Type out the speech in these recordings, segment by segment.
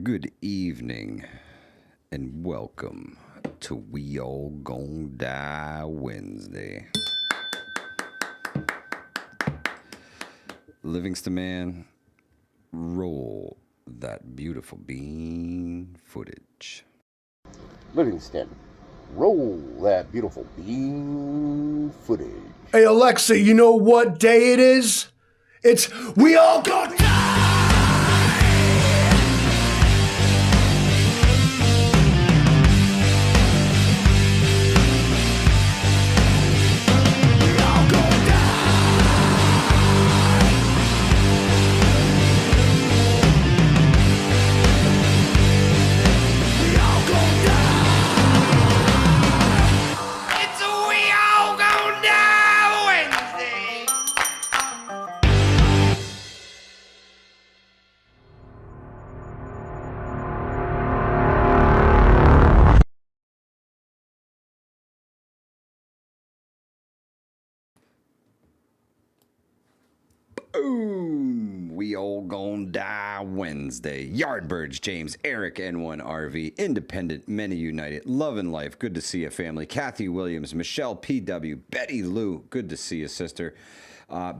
Good evening, and welcome to We All Gon' Die Wednesday. Livingston Man, roll that beautiful bean footage. Livingston, roll that beautiful bean footage. Hey Alexa, you know what day it is? It's We All Gon' Die! Boom! We all gon' die Wednesday. Yardbirds, James, Eric, N1RV, Independent, Many United, Love and Life. Good to see you, family. Kathy Williams, Michelle PW, Betty Lou. Good to see you, sister.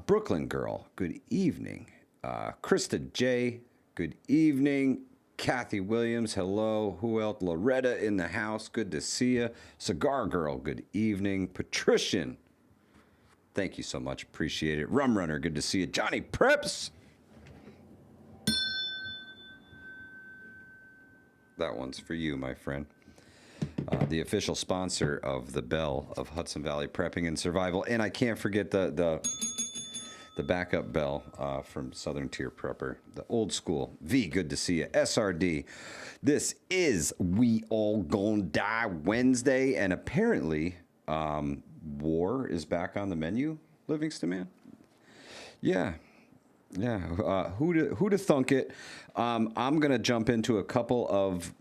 Brooklyn Girl. Good evening. Krista J. Good evening. Kathy Williams. Hello. Who else? Loretta in the house. Good to see you. Cigar Girl. Good evening. Patrician. Thank you so much. Appreciate it. Rum Runner, good to see you. Johnny Preps. That one's for you, my friend. The official sponsor of the bell of Hudson Valley Prepping and Survival. And I can't forget the backup bell from Southern Tier Prepper. The old school. V, good to see you. SRD. This is We All Gon' Die Wednesday. And apparently... war is back on the menu, Livingston Man. Yeah. Who to thunk it? I'm gonna jump into a couple of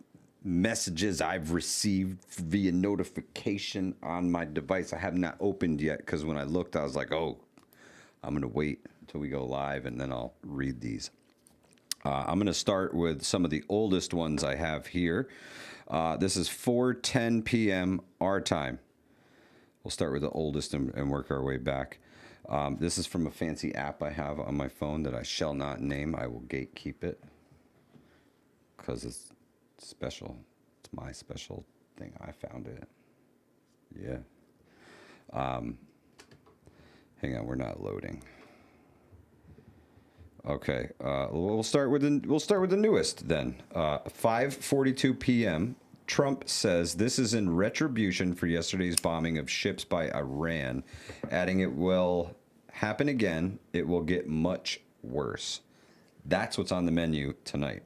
messages I've received via notification on my device. I have not opened yet because when I looked, I was like, "Oh, I'm gonna wait until we go live and then I'll read these." I'm gonna start with some of the oldest ones I have here. This is 4:10 p.m. our time. We'll start with the oldest and work our way back. This is from a fancy app I have on my phone that I shall not name. I will gatekeep it because it's special. It's my special thing. I found it. Yeah. Hang on, we're not loading. Okay. We'll start with the newest then. 5:42 p.m. Trump says this is in retribution for yesterday's bombing of ships by Iran, adding it will happen again. It will get much worse. That's what's on the menu tonight.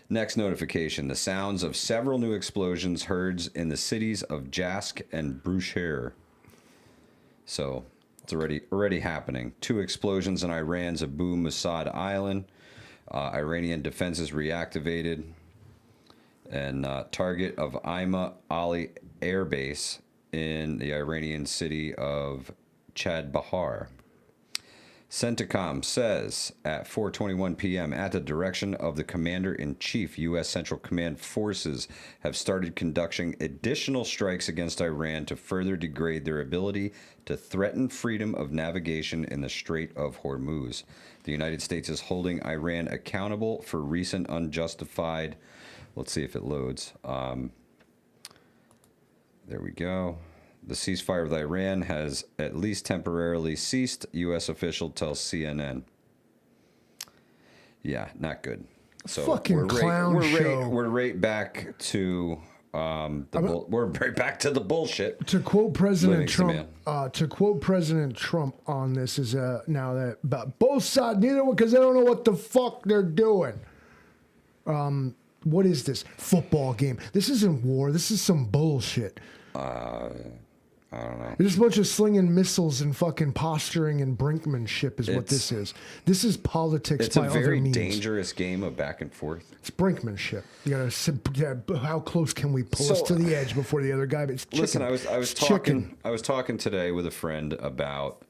Next notification. The sounds of several new explosions heard in the cities of Jask and Bushehr. So it's already happening. 2 explosions in Iran's Abu Musad Island. Iranian defenses reactivated. And target of Ima Ali Air Base in the Iranian city of Chad Bahar. CENTCOM says at 4:21 p.m. at the direction of the Commander-in-Chief, U.S. Central Command forces have started conducting additional strikes against Iran to further degrade their ability to threaten freedom of navigation in the Strait of Hormuz. The United States is holding Iran accountable for recent unjustified... Let's see if it loads. There we go. The ceasefire with Iran has at least temporarily ceased, U.S. official tells CNN. Yeah, not good. So Fucking clown show. We're right back to we're right back to the bullshit. To quote President Trump, on this is now that about both sides, neither one, because they don't know what the fuck they're doing. What is this football game? This isn't war. This is some bullshit. I don't know. There's a bunch of slinging missiles and fucking posturing and brinkmanship is what this is. This is politics by other means. It's a very dangerous game of back and forth. It's brinkmanship. You gotta, how close can we pull us to the edge before the other guy? But it's chicken. Listen, I was talking today with a friend about,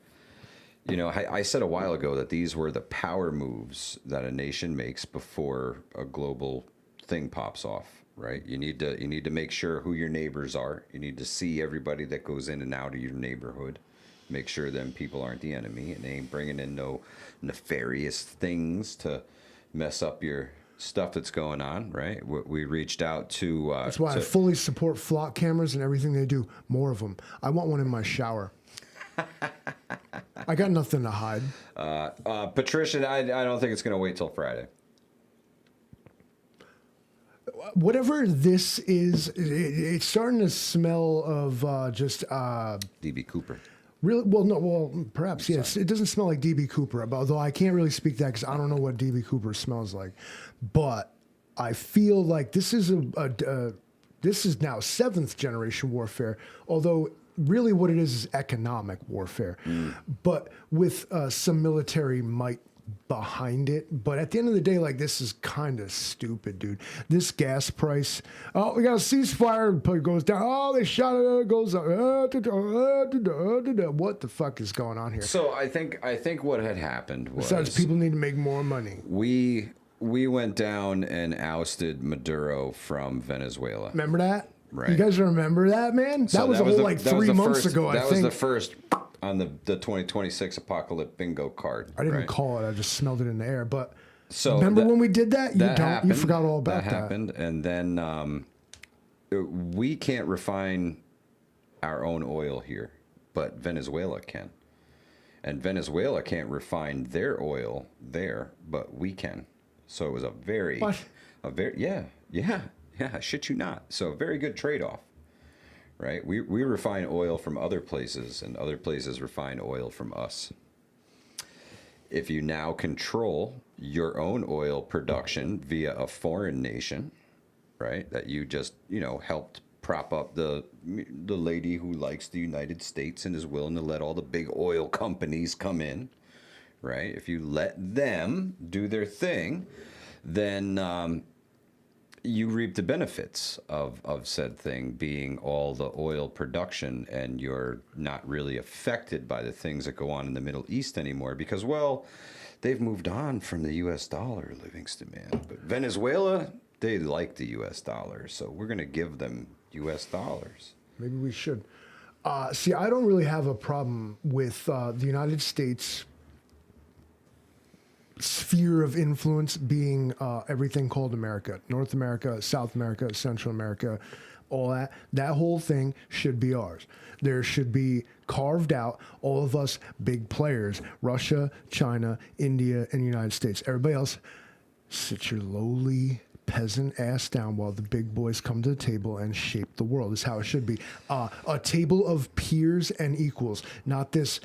You know, I said a while ago that these were the power moves that a nation makes before a global thing pops off, right? You need to make sure who your neighbors are. You need to see everybody that goes in and out of your neighborhood. Make sure them people aren't the enemy and they ain't bringing in no nefarious things to mess up your stuff that's going on, right? We reached out to... That's why I fully support flock cameras and everything they do. More of them. I want one in my shower. I got nothing to hide. Patricia, I don't think it's going to wait till Friday. Whatever this is, it's starting to smell of just... DB Cooper. Really? Well, no. Well, perhaps yes. It doesn't smell like DB Cooper, although I can't really speak that because I don't know what DB Cooper smells like. But I feel like this is this is now 7th generation warfare. Although really, what it is economic warfare, but with some military might behind it. But at the end of the day, like, this is kind of stupid, dude. This gas price. Oh, we got a ceasefire. It goes down. Oh, they shot it. It goes up. What the fuck is going on here? So I think what had happened was, besides, people need to make more money. We went down and ousted Maduro from Venezuela. Remember that? Right. You guys remember that, man? So that was a whole like 3 months ago. I think that was the first on the 2026 apocalypse bingo card. I didn't call it. I just smelled it in the air. But so remember when we did that? You forgot all about that. That happened, and then we can't refine our own oil here, but Venezuela can, and Venezuela can't refine their oil there, but we can. So it was a very, yeah. I shit you not. So a very good trade-off. Right? We refine oil from other places, and other places refine oil from us. If you now control your own oil production via a foreign nation, right, that you just, helped prop up the lady who likes the United States and is willing to let all the big oil companies come in, right? If you let them do their thing, then... you reap the benefits of said thing being all the oil production, and you're not really affected by the things that go on in the Middle East anymore because, well, they've moved on from the U.S. dollar, Livingston, man. But Venezuela, they like the U.S. dollar, so we're going to give them U.S. dollars. Maybe we should. See, I don't really have a problem with the United States sphere of influence being everything called America. North America, South America, Central America, all that. That whole thing should be ours. There should be carved out all of us big players, Russia, China, India, and United States. Everybody else, sit your lowly peasant ass down while the big boys come to the table and shape the world. This is how it should be. A table of peers and equals, not this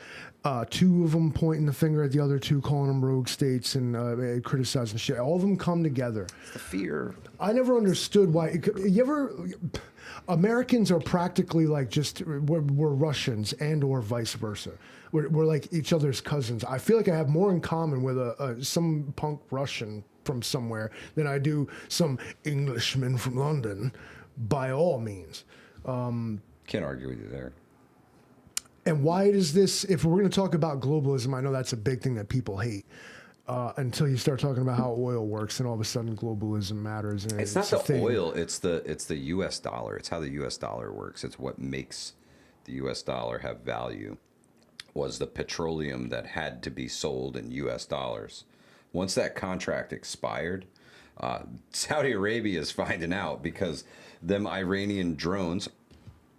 two of them pointing the finger at the other two, calling them rogue states and criticizing shit. All of them come together. The fear. I never understood why. Americans are practically like we're Russians and or vice versa. We're like each other's cousins. I feel like I have more in common with some punk Russian from somewhere than I do some Englishman from London, by all means. Can't argue with you there. And why does this, if we're going to talk about globalism, I know that's a big thing that people hate, until you start talking about how oil works, and all of a sudden globalism matters. And it's not the oil, it's the U.S. dollar. It's how the U.S. dollar works. It's what makes the U.S. dollar have value, was the petroleum that had to be sold in U.S. dollars. Once that contract expired, Saudi Arabia is finding out because them Iranian drones,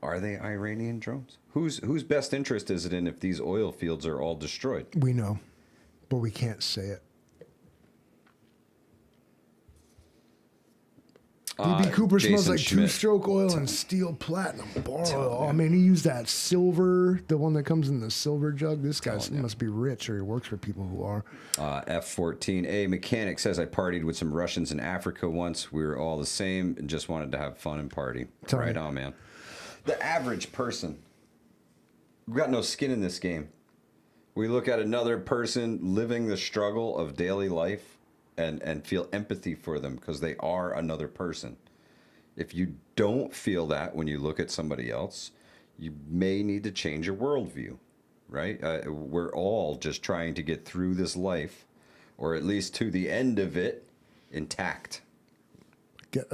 are they Iranian drones? Whose best interest is it in if these oil fields are all destroyed? We know, but we can't say it. DB Cooper Jason smells like Schmidt. two-stroke oil and steel platinum bar oil. Oh, man, he used that silver, the one that comes in the silver jug. This guy must be rich, or he works for people who are. F14A mechanic says, I partied with some Russians in Africa once. We were all the same and just wanted to have fun and party. Right on, man. The average person, we've got no skin in this game. We look at another person living the struggle of daily life and feel empathy for them because they are another person. If you don't feel that when you look at somebody else, you may need to change your worldview. right? We're all just trying to get through this life, or at least to the end of it, intact.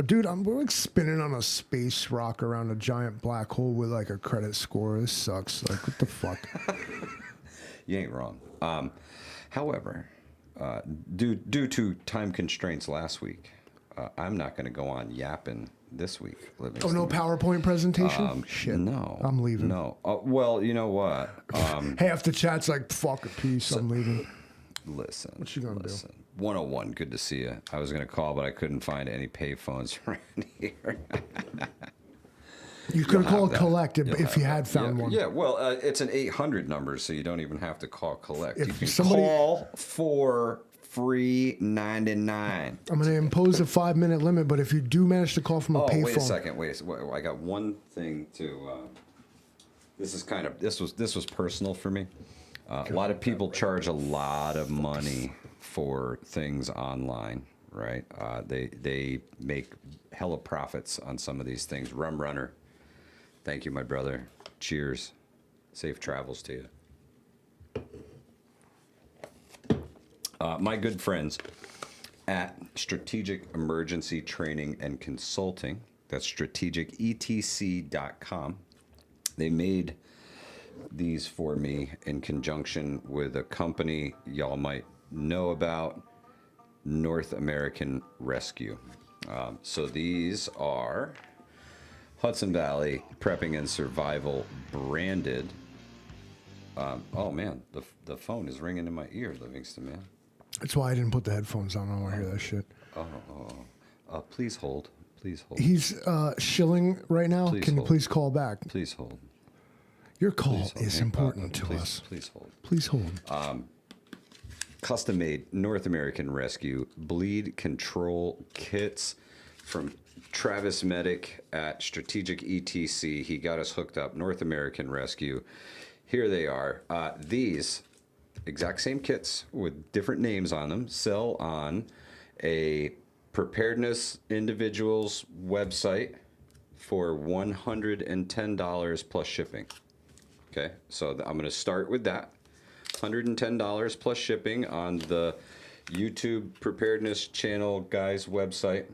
Dude, we're like spinning on a space rock around a giant black hole with like a credit score. This sucks. Like, what the fuck? You ain't wrong. However, due to time constraints last week, I'm not going to go on yapping this week. Oh, no PowerPoint presentation? Shit. No. I'm leaving. No. Well, you know what? Half the chat's like, fuck a piece. I'm leaving. Listen. What you gonna do? 101, good to see you. I was going to call, but I couldn't find any pay phones around here. You could have called collect if you had found one. Yeah, well, it's an 800 number, so you don't even have to call collect. If you can somebody- call for free 99. I'm going to impose a 5-minute limit, but if you do manage to call from a payphone. Wait a second. I got one thing to. This was personal for me. A lot of people charge a lot of money for things online, right? They make hella profits on some of these things. Rum Runner, thank you, my brother. Cheers. Safe travels to you. My good friends at Strategic Emergency Training and Consulting, that's strategicetc.com. They made these for me in conjunction with a company y'all might know about, North American Rescue. So these are Hudson Valley Prepping and Survival branded. Oh man, the phone is ringing in my ear, Livingston, man. That's why I didn't put the headphones on. I don't want to hear that shit. Please hold. Please hold. He's shilling right now. Can you please call back? Please hold. Your call is important to us. Please hold. Please hold. Custom-made North American Rescue bleed control kits from Travis Medic at Strategic ETC. He got us hooked up. North American Rescue. Here they are. These exact same kits with different names on them sell on a preparedness individual's website for $110 plus shipping. Okay, so I'm going to start with that. $110 plus shipping on the YouTube preparedness channel guy's website.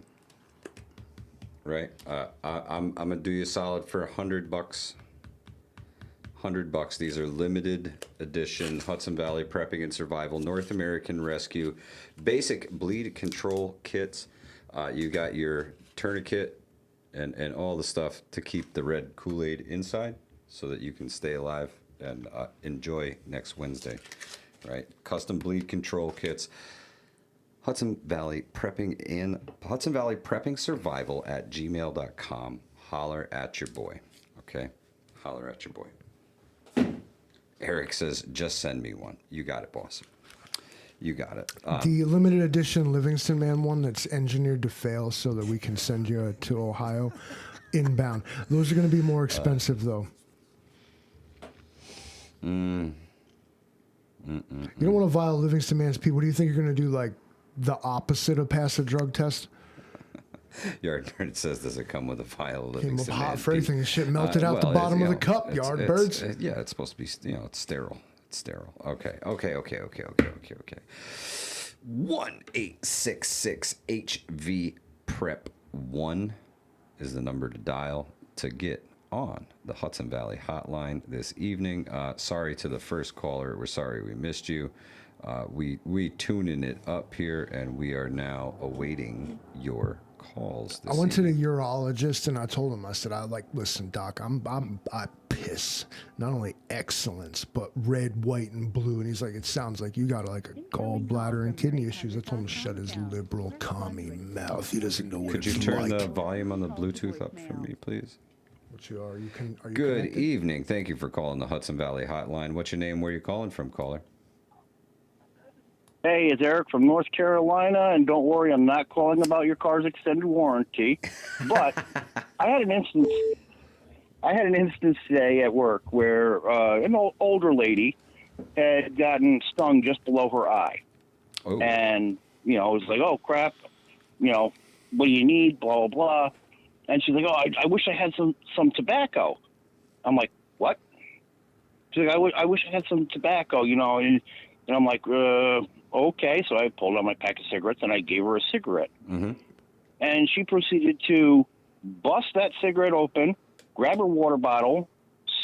Right, I'm gonna do you a solid for $100. $100. These are limited edition Hudson Valley Prepping and Survival North American Rescue basic bleed control kits. You got your tourniquet and all the stuff to keep the red Kool-Aid inside so that you can stay alive and enjoy next Wednesday. Right, custom bleed control kits. Hudson Valley Prepping Survival at gmail.com. Holler at your boy. Okay, holler at your boy. Eric says, just send me one. You got it, boss. You got it. The limited edition Livingston Man one that's engineered to fail so that we can send you to Ohio inbound. Those are going to be more expensive, though. You don't want to violate Livingston Man's people. What do you think you're going to do, like the opposite of pass a drug test? Yardbird says, does it come with a vial of Came up Livingston hot Man for everything. pee? Shit melted out the bottom of the cup, Yardbirds. Yeah, it's supposed to be, it's sterile. It's sterile. Okay. 1-866-HV Prep 1 is the number to dial to get on the Hudson Valley hotline this evening. Sorry to the first caller. We're sorry we missed you. We tuning it up here, and we are now awaiting your calls. I went to the urologist and I told him, I said, listen, doc, I piss not only excellence but red, white, and blue. And he's like, it sounds like you got like a gallbladder and kidney issues. I told him to shut his liberal commie mouth. He doesn't know what Could you turn the volume on the Bluetooth up for me, please? What you are? Are you Good connected? evening. Thank you for calling the Hudson Valley hotline. What's your name? Where are you calling from, caller? Hey, it's Eric from North Carolina, and don't worry, I'm not calling about your car's extended warranty. But I had an instance today at work where an older lady had gotten stung just below her eye. Oh. And, it was like, oh, crap, what do you need, blah, blah, blah. And she's like, oh, I wish I had some tobacco. I'm like, what? She's like, I wish I had some tobacco, you know. And I'm like, okay. So I pulled out my pack of cigarettes and I gave her a cigarette. Mm-hmm. And she proceeded to bust that cigarette open, grab her water bottle,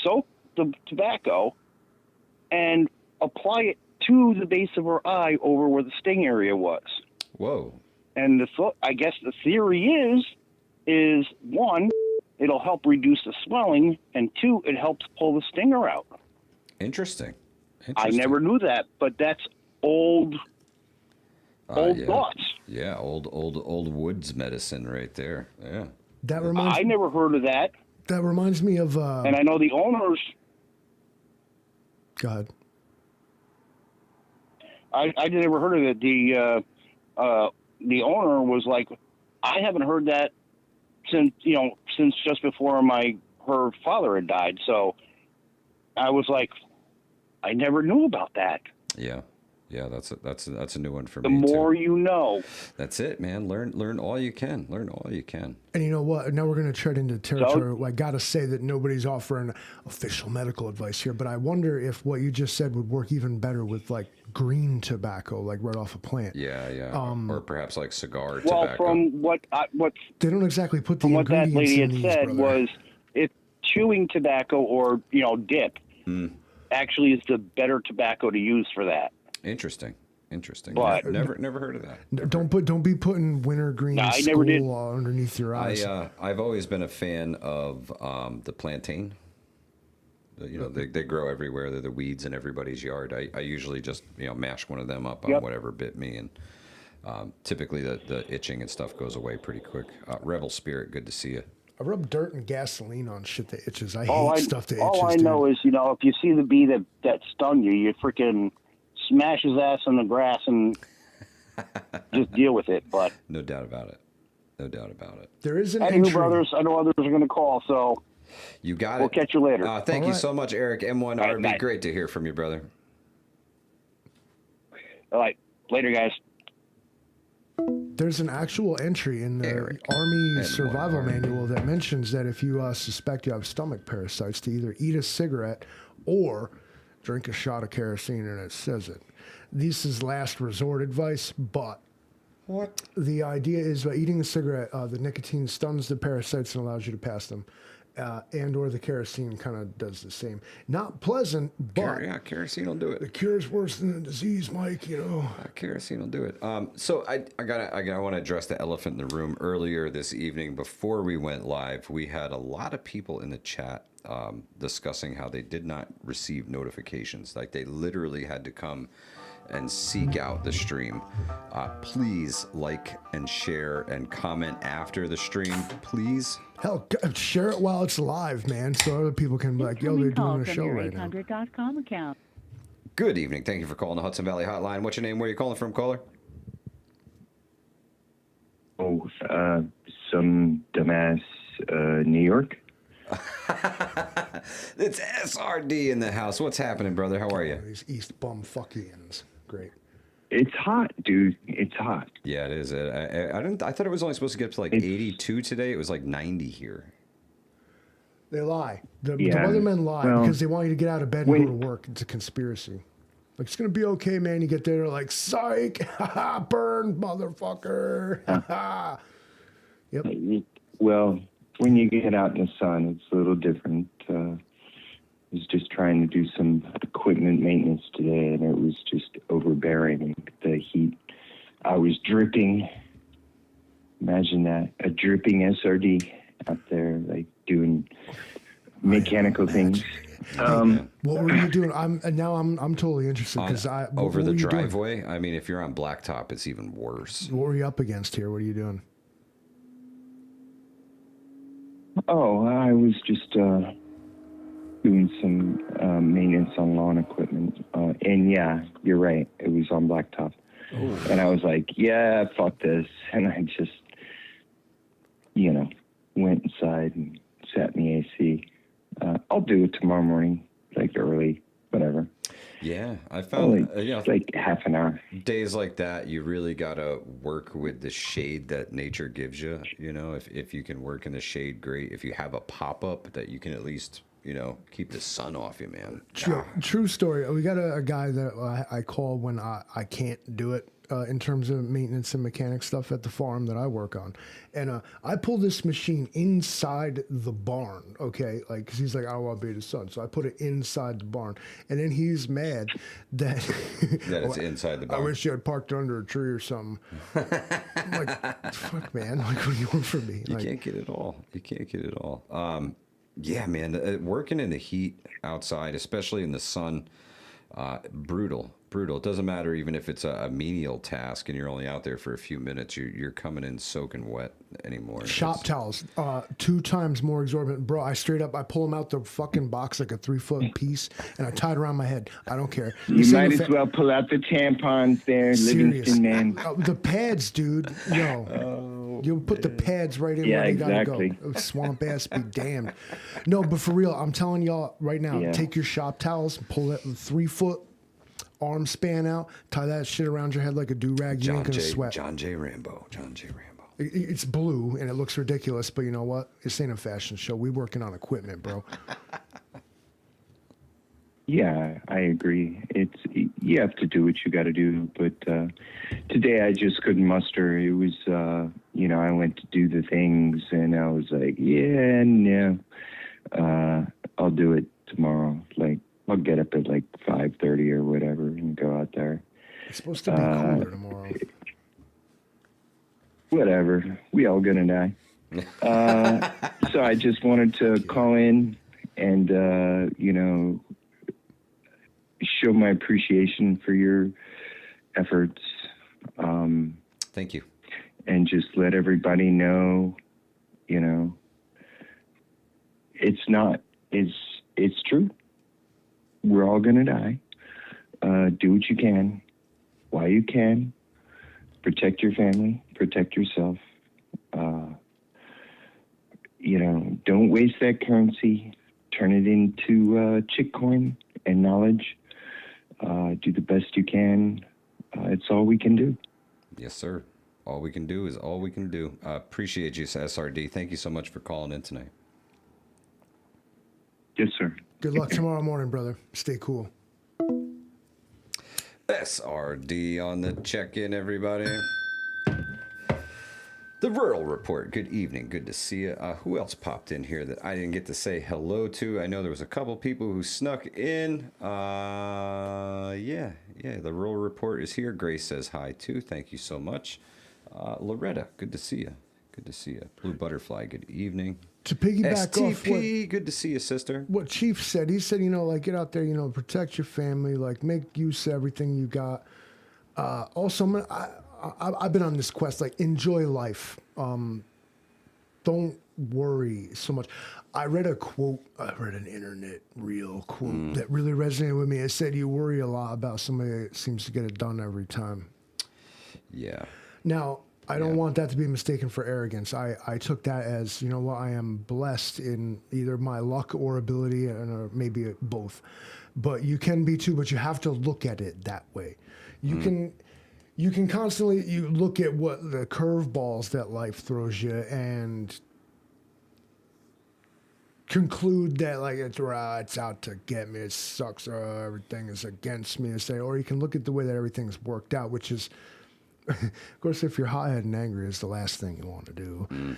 soak the tobacco, and apply it to the base of her eye over where the sting area was. Whoa. And I guess the theory is one, it'll help reduce the swelling, and two, it helps pull the stinger out. Interesting. I never knew that, but that's old Yeah. thoughts. Yeah, old woods medicine right there. Yeah. That reminds I never heard of that. That reminds me of. And I know the owners. Go ahead. I never heard of it. The owner was like, I haven't heard that since just before her father had died. So I was like, I never knew about that. Yeah. Yeah, that's a new one for the me. The more too. you know. That's it, man. Learn all you can. Learn all you can. And you know what? Now we're going to tread into territory. I got to say that nobody's offering official medical advice here, but I wonder if what you just said would work even better with like green tobacco, like right off a plant. Yeah. Or perhaps like cigar well, tobacco. from what they don't exactly put the from what that ingredients lady in had these, said brother. was if chewing tobacco or dip actually is the better tobacco to use for that. Interesting. But never heard of that. Don't be putting wintergreen skull underneath your eyes. I've always been a fan of the plantain. They grow everywhere. They're the weeds in everybody's yard. I usually just mash one of them up on whatever bit me, and typically the itching and stuff goes away pretty quick. Rebel Spirit, good to see you. I rub dirt and gasoline on shit that itches. I hate stuff that itches. All I know is if you see the bee that stung you, you freaking smash his ass in the grass and just deal with it. But no doubt about it. There is an entry. Anywho, brothers, I know others are going to call, so you got it. We'll catch you later. Thank you so much, Eric. M1RB. Great to hear from you, brother. All right, later, guys. There's an actual entry in the Army Survival Manual that mentions that if you suspect you have stomach parasites, to either eat a cigarette or drink a shot of kerosene, and it says it. This is last resort advice, but what the idea is by eating a cigarette, the nicotine stuns the parasites and allows you to pass them. And or the kerosene kind of does the same. Not pleasant, but kerosene will do it. The cure is worse than the disease, Mike. Kerosene will do it. So I want to address the elephant in the room. Earlier this evening, before we went live, we had a lot of people in the chat discussing how they did not receive notifications. Like they literally had to come and seek out the stream. Please like and share and comment after the stream, please. Hell, share it while it's live, man, so other people can be like, yo, they're doing a show right now. Account. Good evening. Thank you for calling the Hudson Valley Hotline. What's your name? Where are you calling from, caller? Some dumbass New York. It's SRD in the house. What's happening, brother? How are you? These East Bumfuckians. Great. It's hot, dude. It's hot. Yeah, it is. I thought it was only supposed to get up to like 82 today. It was like 90 here. They lie. The weathermen lie because they want you to get out of bed and go to work. It's a conspiracy. Like, it's going to be okay, man. You get there, they're like, psych, burn, motherfucker. Yep. Well, when you get out in the sun, it's a little different. I was just trying to do some equipment maintenance today, and it was just overbearing. The heat. I was dripping. Imagine that. A dripping SRD out there, like doing mechanical things. What were you doing? I'm totally interested because over the driveway. I mean, if you're on blacktop, it's even worse. What were you up against here? What are you doing? Oh, I was just doing some maintenance on lawn equipment, and yeah, you're right. It was on blacktop, and I was like, yeah, fuck this, and I just, went inside and sat in the AC. I'll do it tomorrow morning, like early, whatever. Yeah, I found like half an hour. Days like that, you really gotta work with the shade that nature gives you. If you can work in the shade, great. If you have a pop up that you can at least keep the sun off you, man. True story. We got a guy that I call when I can't do it in terms of maintenance and mechanic stuff at the farm that I work on. And I pull this machine inside the barn, okay? Like, because he's like, I don't want to be the sun. So I put it inside the barn. And then he's mad that... that it's inside the barn. I wish you had parked under a tree or something. I'm like, fuck, man. Like, what do you want from me? You can't get it all. You can't get it all. Yeah, man, working in the heat outside, especially in the sun, brutal. It doesn't matter even if it's a menial task and you're only out there for a few minutes. You're coming in soaking wet anymore. Shop towels, 2 times more exorbitant, bro. I pull them out the fucking box like a 3-foot piece, and I tie it around my head. I don't care. You might as well pull out the tampons there, Livingston man. The pads, dude. Yo, you put the pads right in where they gotta go. Swamp ass be damned. No, but for real, I'm telling y'all right now. Take your shop towels, pull that 3-foot arm span out, tie that shit around your head like a do-rag. You ain't gonna sweat. John J. Rambo. It's blue and it looks ridiculous, but you know what? This ain't a fashion show. We working on equipment, bro. Yeah, I agree. You have to do what you got to do, but today I just couldn't muster. It was, I went to do the things, and I was like, no, I'll do it tomorrow. Like, I'll get up at like 5:30 or whatever and go out there. It's supposed to be cooler tomorrow. Whatever. We all gonna die. So I just wanted to call in and, show my appreciation for your efforts. Thank you. And just let everybody know, it's true. We're all going to die. Do what you can, while you can. Protect your family, protect yourself. Don't waste that currency. Turn it into chick coin and knowledge. Do the best you can. It's all we can do. Yes, sir. All we can do is all we can do. Appreciate you, SRD. Thank you so much for calling in tonight. Yes, sir. Good luck tomorrow morning, brother. Stay cool. SRD on the check-in, everybody. The Rural Report. Good evening. Good to see you. Who else popped in here that I didn't get to say hello to? I know there was a couple people who snuck in. Yeah. The Rural Report is here. Grace says hi, too. Thank you so much. Loretta, good to see you. Good to see you. Blue Butterfly, good evening. To piggyback off STP, good to see you, sister. What Chief said, he said, get out there, protect your family, like make use of everything you got. Also, I've been on this quest, like enjoy life. Don't worry so much. I read an internet reel quote that really resonated with me. It said, you worry a lot about somebody that seems to get it done every time. Yeah. Now, I don't want that to be mistaken for arrogance. I took that as, I am blessed in either my luck or ability, or maybe both. But you can be too, but you have to look at it that way. You can constantly, you look at what the curveballs that life throws you and conclude that like it's out to get me, it sucks, everything is against me, or you can look at the way that everything's worked out, which is, of course, if you're hot-headed and angry, it's the last thing you want to do.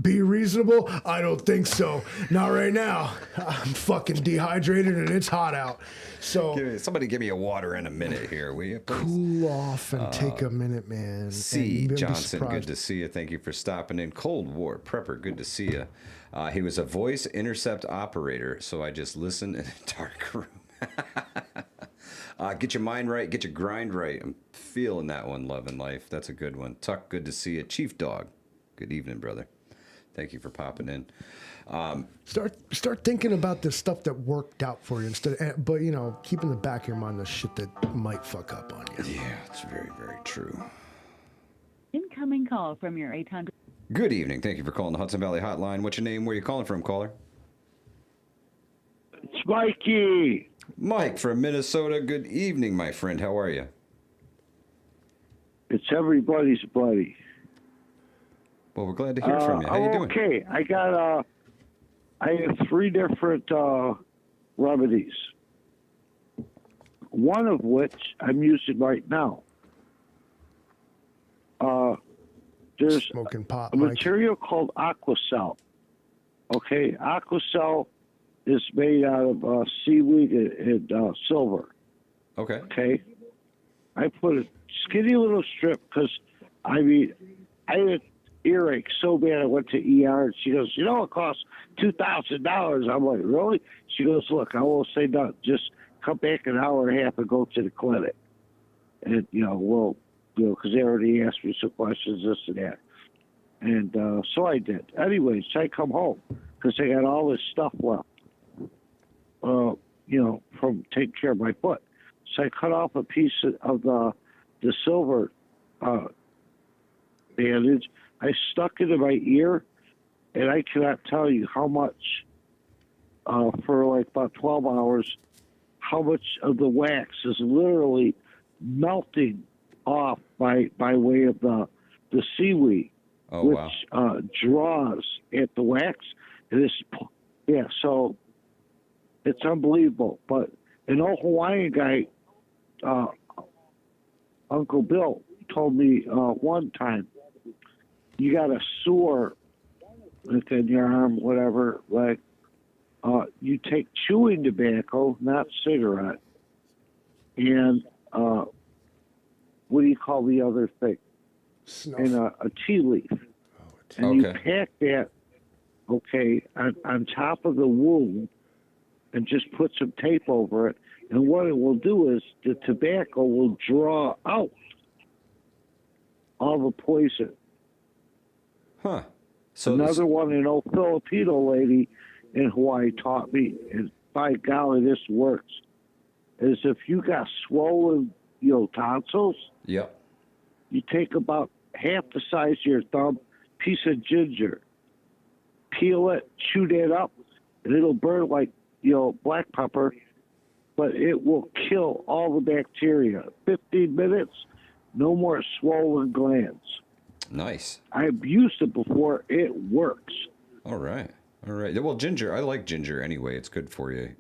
Be reasonable? I don't think so. Not right now. I'm fucking dehydrated and it's hot out. So somebody give me a water in a minute here, will you? Please? Cool off and take a minute, man. C. Johnson, good to see you. Thank you for stopping in. Cold War Prepper, good to see you. He was a voice intercept operator, so I just listened in a dark room. Get your mind right, get your grind right. I'm feeling that one, Love and Life. That's a good one. Tuck, good to see you. Chief Dog, good evening, brother. Thank you for popping in. Start thinking about the stuff that worked out for you but keep in the back of your mind the shit that might fuck up on you. Yeah, it's very, very true. Incoming call from your 800. Good evening. Thank you for calling the Hudson Valley Hotline. What's your name? Where are you calling from, caller? It's Mikey. Mike from Minnesota. Good evening, my friend. How are you? It's everybody's buddy. Well, we're glad to hear from you. How you doing? Okay. I have 3 different remedies. One of which I'm using right now. There's Smoking pot, a Mike. material called Aquacell. Okay, Aquacell is made out of seaweed and silver. Okay. Okay, I put a skinny little strip because, I mean, I had earache so bad I went to ER. And she goes, you know, it costs $2,000. I'm like, really? She goes, look, I won't say nothing. Just come back an hour and a half and go to the clinic. And, because they already asked me some questions, this and that. And so I did. Anyways, I come home because I got all this stuff left, from taking care of my foot. So I cut off a piece of the silver bandage. I stuck it in my ear, and I cannot tell you how much, for like about 12 hours, how much of the wax is literally melting off by way of the seaweed, which draws at the wax. And so it's unbelievable. But an old Hawaiian guy, Uncle Bill, told me one time, you got a sore within your arm, whatever, like you take chewing tobacco, not cigarette, and what do you call the other thing? Snuff. And a tea leaf. And you pack that, on top of the wound and just put some tape over it. And what it will do is the tobacco will draw out all the poison. Huh. So another one, an old Filipino lady in Hawaii taught me, and by golly, this works, is if you got swollen, tonsils, yep, you take about half the size of your thumb, piece of ginger, peel it, chew that up, and it'll burn like, black pepper, but it will kill all the bacteria. 15 minutes, no more swollen glands. Nice. I've used it before. It works. All right. Well, ginger, I like ginger anyway. It's good for you,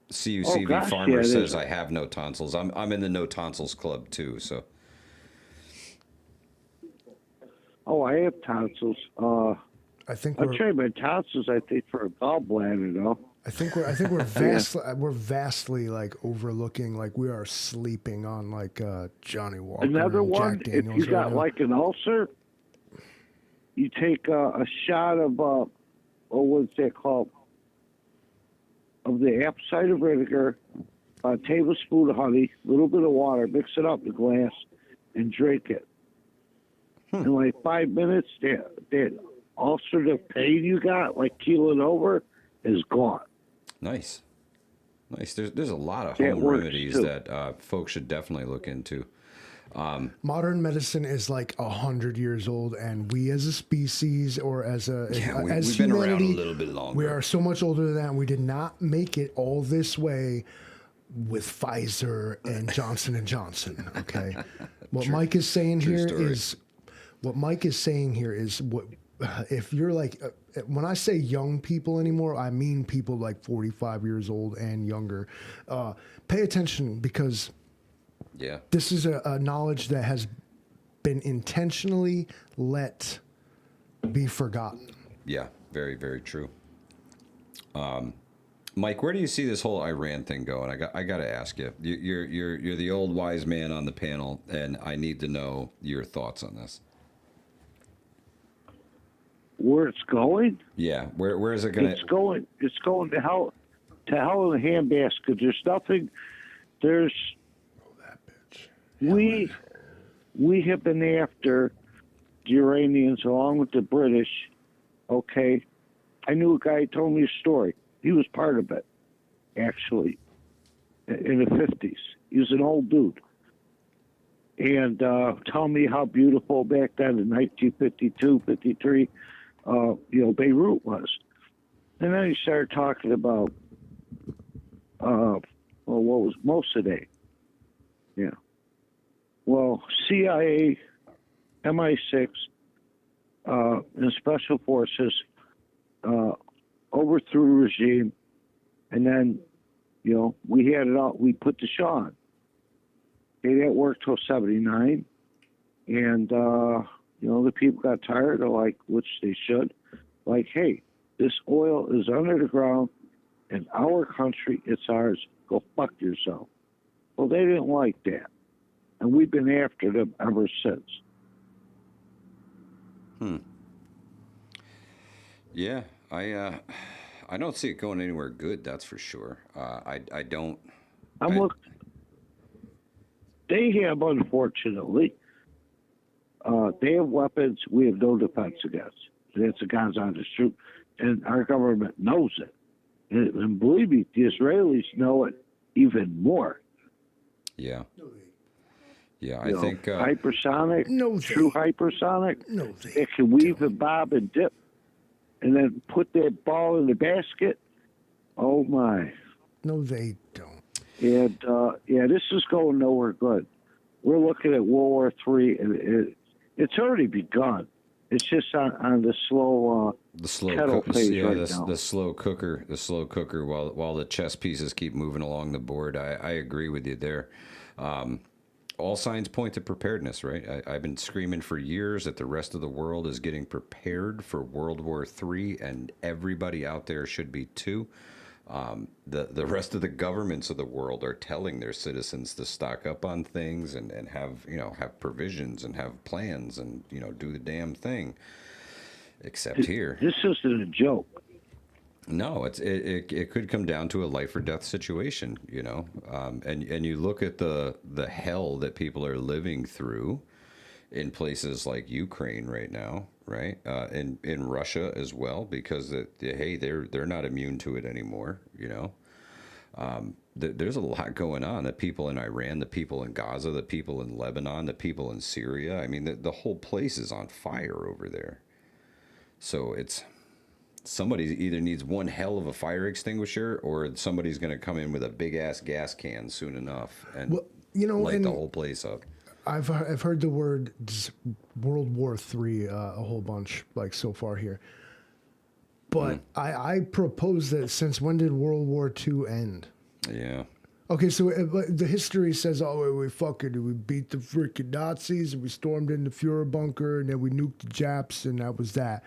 CUCV Farmer says I have no tonsils. I'm in the no tonsils club too, so. Oh, I have tonsils. I think I'm trying my tonsils. I think for a gallbladder, though. I think we're vastly like overlooking, like we are sleeping on like Johnny Walker. Another and one, Jack Daniels if you got like an ulcer, you take a shot of what's that called? Of the apple cider vinegar, a tablespoon of honey, a little bit of water, mix it up in a glass, and drink it. In like 5 minutes, that ulcerative pain you got, like keeling over, is gone. Nice. There's a lot of home remedies that folks should definitely look into. Modern medicine is like 100 years old, and we as a species, or as we've humanity, been around a little bit longer. We are so much older than that. We did not make it all this way with Pfizer and Johnson and Johnson. Okay, what Mike is saying here is what if you're like, when I say young people anymore, I mean people like 45 years old and younger. Pay attention, because this is a knowledge that has been intentionally let be forgotten. Yeah, very, very true. Mike, where do you see this whole Iran thing going? I got to ask you. You're the old wise man on the panel, and I need to know your thoughts on this. Where it's going? Yeah, where is it going? It's going to hell in a handbasket. There's nothing. There's. That bitch. We have been after the Iranians along with the British. Okay, I knew a guy who told me a story. He was part of it, actually, in the 50s. He was an old dude. And tell me how beautiful back then in 1952, 53, Beirut was. And then he started talking about, what was Mossadegh? Yeah. Well, CIA, MI6, and Special Forces overthrew the regime, and then, we had it all. We put the Shaw on. Okay, that worked till '79, and the people got tired of, like, which they should, like, hey, this oil is under the ground in our country, it's ours. Go fuck yourself. Well, they didn't like that, and we've been after them ever since. Yeah, I don't see it going anywhere good. That's for sure. I don't. They have, unfortunately, they have weapons we have no defense against. That's the God's honest truth, and our government knows it. And believe me, the Israelis know it even more. Yeah. Yeah, I think hypersonic, No, true hypersonic. No, It can weave and bob and dip, and then put that ball in the basket. Oh my! No, they don't. And this is going nowhere good. We're looking at World War III, and it's already begun. It's just on the slow kettle phase now. The slow cooker while the chess pieces keep moving along the board. I agree with you there. All signs point to preparedness, right? I've been screaming for years that the rest of the world is getting prepared for World War III, and everybody out there should be too. The rest of the governments of the world are telling their citizens to stock up on things and have provisions and have plans and do the damn thing. Except here, this isn't a joke. No, it could come down to a life or death situation, and you look at the hell that people are living through in places like Ukraine right now, right? In Russia as well, because they're not immune to it anymore, There's a lot going on. The people in Iran, the people in Gaza, the people in Lebanon, the people in Syria. I mean, the whole place is on fire over there. So somebody either needs one hell of a fire extinguisher, or somebody's going to come in with a big ass gas can soon enough and light the whole place up. I've heard the word World War III a whole bunch, like, so far here. But I propose that since when did World War II end? Yeah. Okay, so the history says, we beat the freaking Nazis, and we stormed in the Fuhrer bunker, and then we nuked the Japs, and that was that.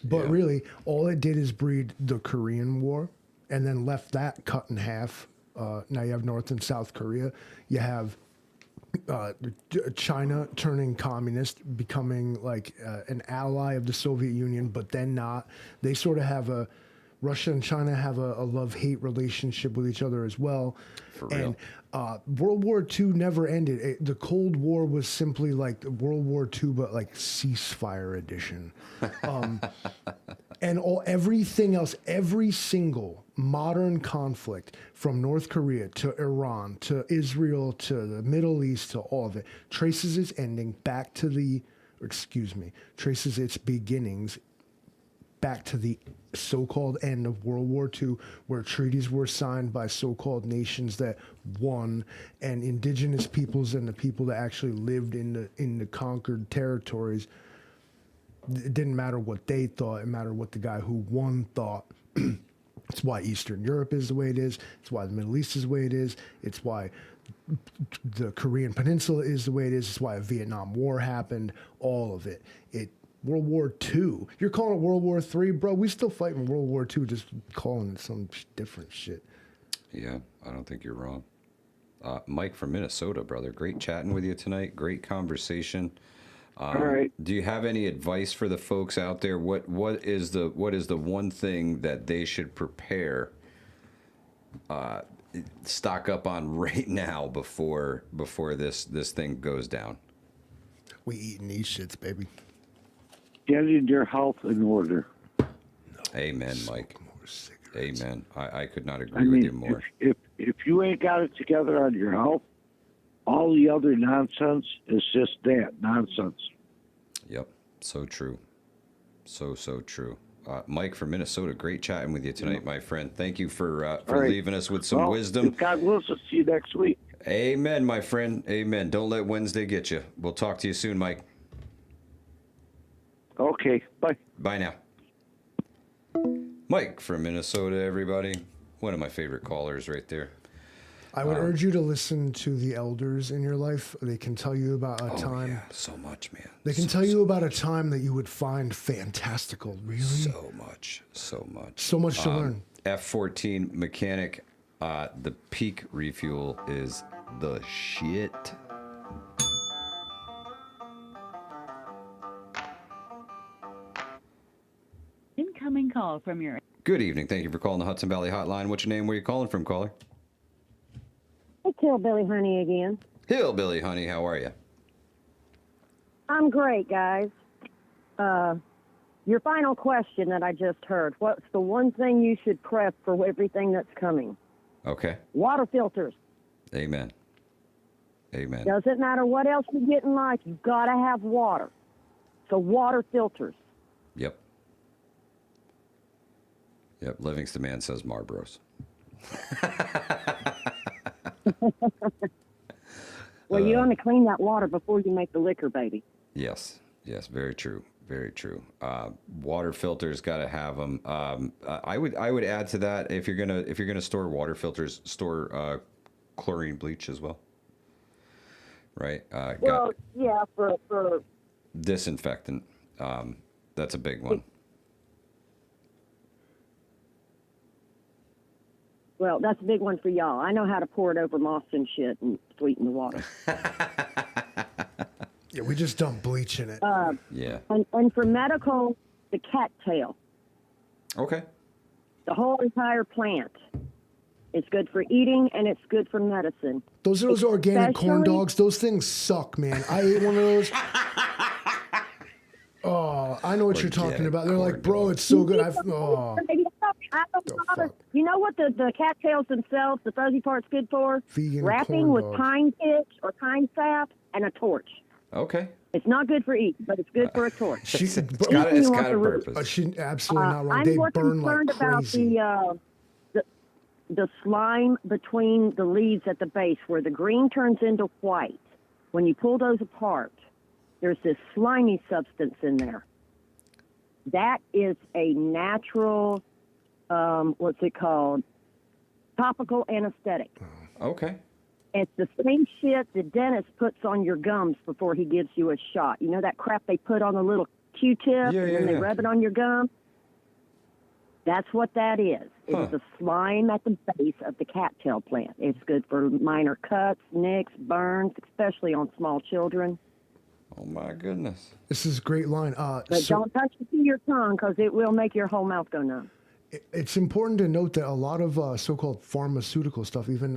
But really, all it did is breed the Korean War, and then left that cut in half. Now you have North and South Korea. You have China turning communist, becoming like an ally of the Soviet Union, but then not. They sort of have Russia and China have a love-hate relationship with each other as well. For real. And World War II never ended. The Cold War was simply like World War II, but like ceasefire edition. And everything else, every single modern conflict, from North Korea to Iran to Israel to the Middle East to all of it, traces its ending back to traces its beginnings back to the so-called end of World War II, where treaties were signed by so-called nations that won, and indigenous peoples and the people that actually lived in the conquered territories. It didn't matter what they thought; it mattered what the guy who won thought. It's why Eastern Europe is the way it is. It's why the Middle East is the way it is. It's why the Korean Peninsula is the way it is. It's why a Vietnam War happened. All of it. World War II. You're calling it World War III, bro. We still fighting World War II, just calling it some different shit. Yeah, I don't think you're wrong. Mike from Minnesota, brother. Great chatting with you tonight. Great conversation. All right. Do you have any advice for the folks out there? What is the one thing that they should prepare, stock up on right now before this thing goes down? We eating these shits, baby. Getting your health in order. Amen, Mike. Amen. I could not agree with you more. If you ain't got it together on your health, all the other nonsense is just that, nonsense. Yep. So true. So true. Mike from Minnesota, great chatting with you tonight, my friend. Thank you for leaving us with some wisdom. God wills, I'll see you next week. Amen, my friend. Amen. Don't let Wednesday get you. We'll talk to you soon, Mike. Okay, bye. Bye now. Mike from Minnesota, everybody. One of my favorite callers right there. I would urge you to listen to the elders in your life. They can tell you about a time. Yeah, so much, man. They can tell you about a time that you would find fantastical. Really? So much. So much to learn. F-14 mechanic, the peak refuel is the shit. Incoming call from your... Good evening. Thank you for calling the Hudson Valley Hotline. What's your name? Where are you calling from, caller? It's Hillbilly Honey again. Hillbilly Honey, how are you? I'm great, guys. Your final question that I just heard. What's the one thing you should prep for everything that's coming? Okay. Water filters. Amen. Amen. Doesn't matter what else you get in life. You've got to have water. So water filters. Yep. Yep. Livingston Man says Marlboros. Well, you want to clean that water before you make the liquor, baby. Yes. Yes. Very true. Very true. Water filters, got to have them. I would add to that, if you're gonna store water filters, store chlorine bleach as well. Right. Well, yeah, for disinfectant. That's a big one. Well, that's a big one for y'all. I know how to pour it over moss and shit and sweeten the water. Yeah, we just dump bleach in it. Yeah. And for medical, the cattail. Okay. The whole entire plant. It's good for eating and it's good for medicine. Those are those organic corn Especially- dogs. Those things suck, man. I ate one of those. Oh, I know what you're talking Organic about. They're corn like, bro, dog. it's so good. Oh, Fuck? You know what the cattails themselves, the fuzzy part's good for? Vegan Wrapping corn with dogs. pine pitch or pine sap and a torch. Okay. It's not good for eating, but it's good for a torch. It's She- got you want a the root. purpose. She's absolutely not wrong. I'm They more burn concerned like about crazy. the slime between the leaves at the base where the green turns into white. When you pull those apart, there's this slimy substance in there. That is a natural, what's it called? Topical anesthetic. Okay. It's the same shit the dentist puts on your gums before he gives you a shot. You know that crap they put on the little Q-tip and then they rub it on your gum? That's what that is. It's the slime at the base of the cattail plant. It's good for minor cuts, nicks, burns, especially on small children. Oh my goodness. This is a great line. But So don't touch it to your tongue because it will make your whole mouth go numb. it's important to note that a lot of so-called pharmaceutical stuff, even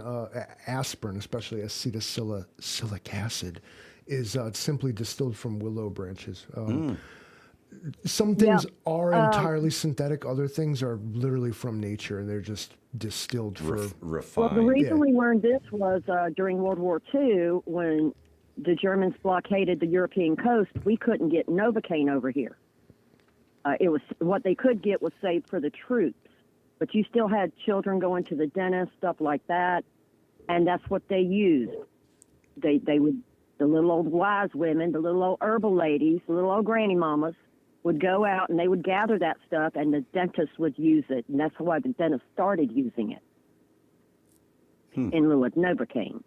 aspirin, especially acetylsalicylic acid, is simply distilled from willow branches. Some things are entirely synthetic. Other things are literally from nature. They're just distilled for... Well, Refined. the reason we learned this was during World War II when the Germans blockaded the European coast. We couldn't get Novocaine over here. It was what they could get was saved for the troops, but you still had children going to the dentist, stuff like that, and that's what they used. They would, the little old wise women, the little old herbal ladies, the little old granny mamas would go out and they would gather that stuff, and the dentist would use it, and that's why the dentist started using it in lieu of Novocaine.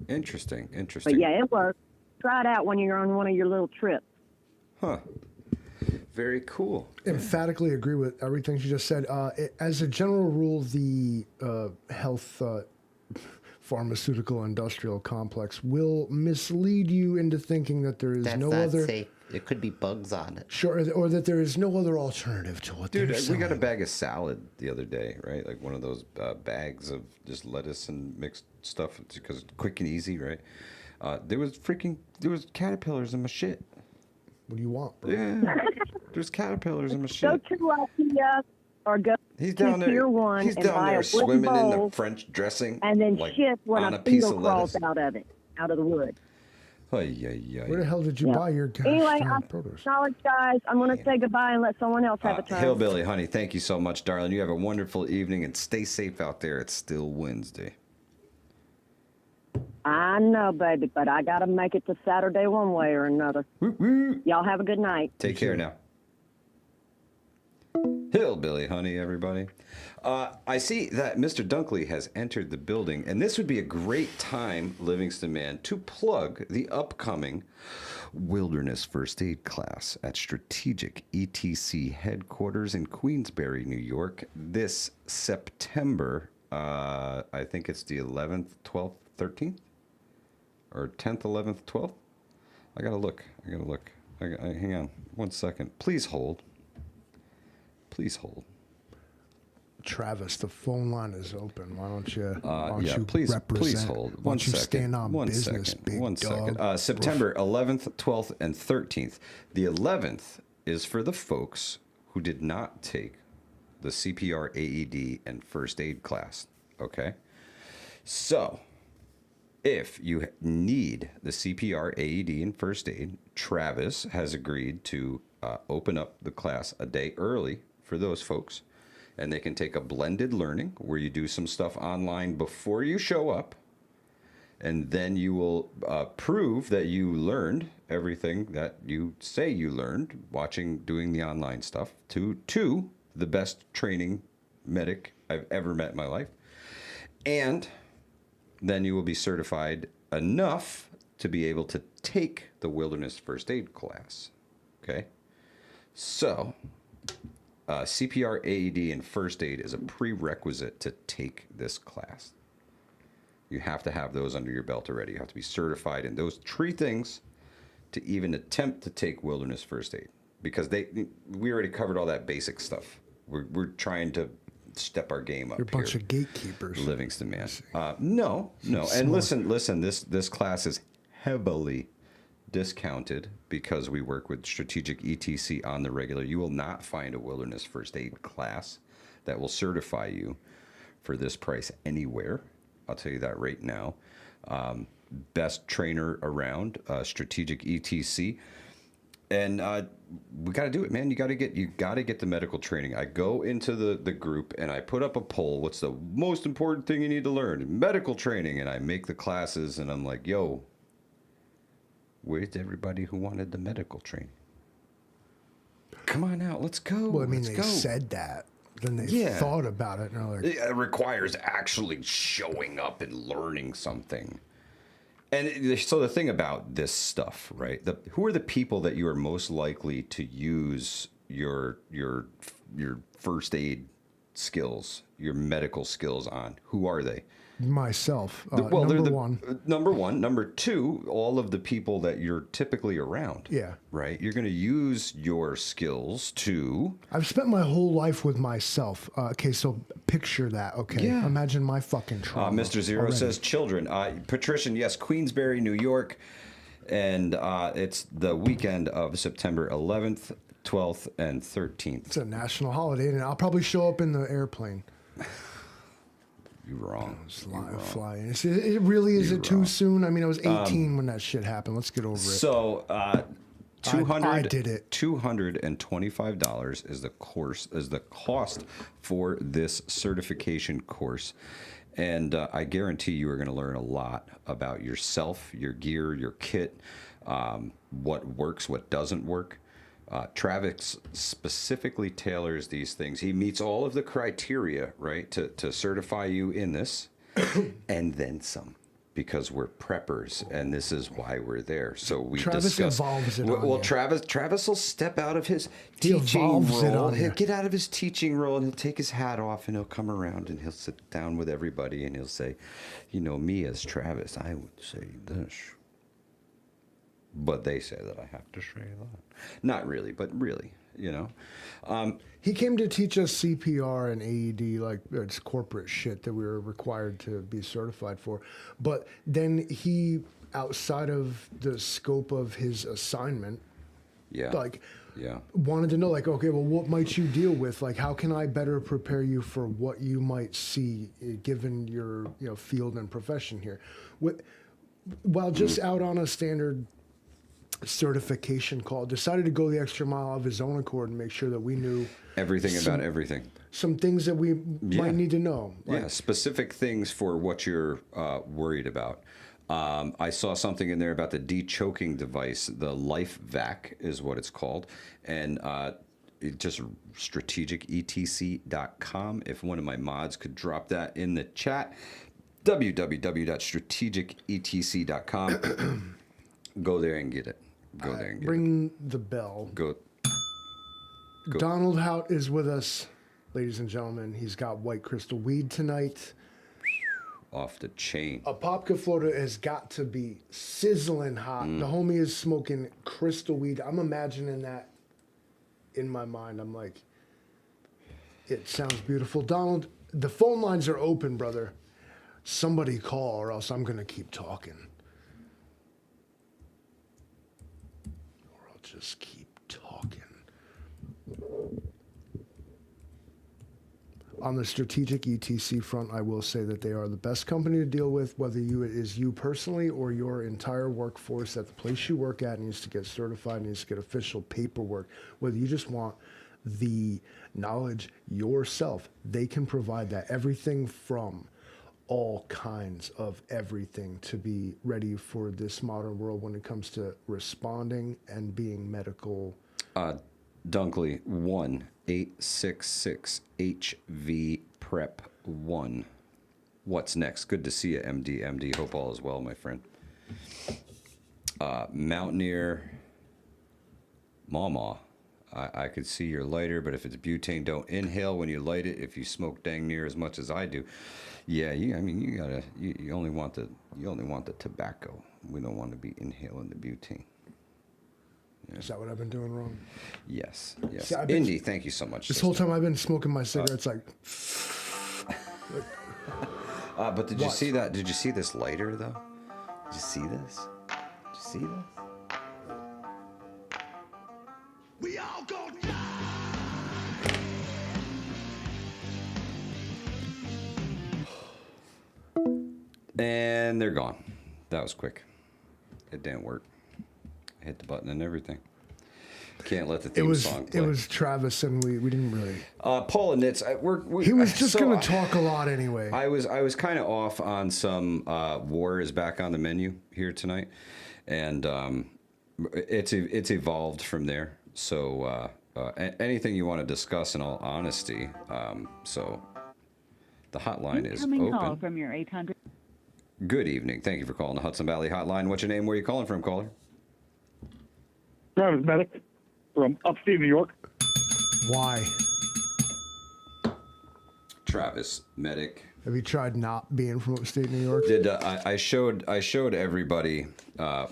Interesting. But yeah, it works. Try it out when you're on one of your little trips. Huh. Very cool. Emphatically agree with everything she just said. As a general rule, the health pharmaceutical industrial complex will mislead you into thinking that there is That's no not other... safe. There could be bugs on it. Sure, or that there is no other alternative to what Dude, they're we selling. got a bag of salad the other day, right? Like one of those bags of just lettuce and mixed stuff because it's quick and easy, right? There was caterpillars in my shit. What do you want, bro? Yeah. There's caterpillars in my Go shit. to IKEA or go He's to down there. Pier 1 He's and down buy there a wooden swimming in the bowl French dressing. and then like, shit when on a piece beetle of crawls lettuce. out of it, out of the wood. Where the hell did you Yeah. buy your gosh Anyway, darn I'm produce? sorry, guys. I'm going to say goodbye and let someone else have a turn. Hillbilly, honey, thank you so much, darling. You have a wonderful evening and stay safe out there. It's still Wednesday. I know, baby, but I got to make it to Saturday one way or another. Woo, woo. Y'all have a good night. Take care now. Hillbilly honey, everybody. I see that Mr. Dunkley has entered the building, and this would be a great time, Livingston Man, to plug the upcoming Wilderness First Aid class at Strategic ETC headquarters in Queensbury, New York, this September. I think it's the 11th, 12th, 13th, or 10th, 11th, 12th. I gotta look. Hang on 1 second. Please hold. Please hold. Travis, the phone line is open. Why don't you? Please represent? hold. Why don't you stand on business, big One dog? second. September 11th, 12th, and 13th. The 11th is for the folks who did not take the CPR, AED, and first aid class. Okay? So, if you need the CPR, AED, and first aid, Travis has agreed to open up the class a day early for those folks. And they can take a blended learning where you do some stuff online before you show up. And then you will prove that you learned everything that you say you learned doing the online stuff to the best training medic I've ever met in my life. And then you will be certified enough to be able to take the Wilderness First Aid class. Okay? So, CPR, AED, and first aid is a prerequisite to take this class. You have to have those under your belt already. You have to be certified in those three things to even attempt to take Wilderness First Aid, because we already covered all that basic stuff. We're trying to step our game up. You're a bunch of gatekeepers, Livingston Man. No. And listen. This class is heavily discounted because we work with Strategic ETC on the regular. You will not find a Wilderness First Aid class that will certify you for this price anywhere. I'll tell you that right now. Best trainer around, Strategic ETC. And we got to do it, man. You got to get the medical training. I go into the group and I put up a poll. What's the most important thing you need to learn? Medical training. And I make the classes, and I'm like, yo, where's everybody who wanted the medical training? Come on out, let's go. Well, I mean, let's they go. said that. Then they thought about it, and they're like, it requires actually showing up and learning something. And so the thing about this stuff, right? Who are the people that you are most likely to use your first aid skills, your medical skills on? Who are they? myself. Number one. Number one. Number two, all of the people that you're typically around. Yeah. Right? You're going to use your skills to... I've spent my whole life with myself. Okay, so picture that. Okay. Yeah. Imagine my fucking trauma. Mr. Zero already. says children. Patrician, yes, Queensbury, New York. And it's the weekend of September 11th, 12th, and 13th. It's a national holiday, and I'll probably show up in the airplane. You're wrong. Flying. It really is. It too soon? I mean, I was 18 when that shit happened. Let's get over it. So, I did it. $225 is the cost for this certification course. And I guarantee you are going to learn a lot about yourself, your gear, your kit, what works, what doesn't work. Travis specifically tailors these things. He meets all of the criteria, right, to certify you in this, and then some, because we're preppers, and this is why we're there. So we Travis discuss. evolves it Well, on you. Travis will step out of his He teaching evolves it role. on He'll you. get out of his teaching role, and he'll take his hat off, and he'll come around, and he'll sit down with everybody, and he'll say, you know, me as Travis, I would say this. But they say that I have to say that. Not really, but really, you know. He came to teach us CPR and AED, like it's corporate shit that we were required to be certified for. But then he, outside of the scope of his assignment, wanted to know, like, okay, well, what might you deal with? Like, how can I better prepare you for what you might see given your field and profession here? While just out on a standard certification call, decided to go the extra mile of his own accord and make sure that we knew Everything about everything. some things that we might need to know. Yeah, specific things for what you're worried about. I saw something in there about the de-choking device. The Life Vac is what it's called. And just strategicetc.com. If one of my mods could drop that in the chat, www.strategicetc.com. Go there and get it. Go there and get it. Ring the bell. Go. Donald Hout is with us, ladies and gentlemen. He's got white crystal weed tonight. Off the chain. A Popka floater has got to be sizzling hot. The homie is smoking crystal weed. I'm imagining that in my mind. I'm like, it sounds beautiful. Donald, the phone lines are open, brother. Somebody call or else I'm going to keep talking. Or I'll just keep talking. On the strategic ETC front, I will say that they are the best company to deal with, whether it is you personally or your entire workforce at the place you work at needs to get certified, needs to get official paperwork, whether you just want the knowledge yourself. They can provide that. Everything from all kinds of everything to be ready for this modern world when it comes to responding and being medical. Dunkley 1-866-HV Prep 1. What's next? Good to see you, MD. Hope all is well, my friend. Mountaineer Mama. I could see your lighter, but if it's butane, don't inhale when you light it. If you smoke dang near as much as I do, yeah, you only want the tobacco. We don't want to be inhaling the butane. Yeah. Is that what I've been doing wrong? Yes. See, Indy, thank you so much. This whole time I've been smoking my cigarettes but did you see that? Did you see this lighter though? Did you see this? Did you see this? We all gonna die. And they're gone. That was quick. It didn't work. I hit the button and everything. Can't let the theme song play. It was Travis, and we didn't really. Paul and Nitz, he was just going to talk a lot anyway. I was kind of off on some. War is back on the menu here tonight, and it's evolved from there. So anything you want to discuss, in all honesty, so the hotline is open. Call from your 800. Good evening. Thank you for calling the Hudson Valley Hotline. What's your name? Where are you calling from, caller? Travis Medic from upstate New York. Why? Travis Medic. Have you tried not being from upstate New York? I showed everybody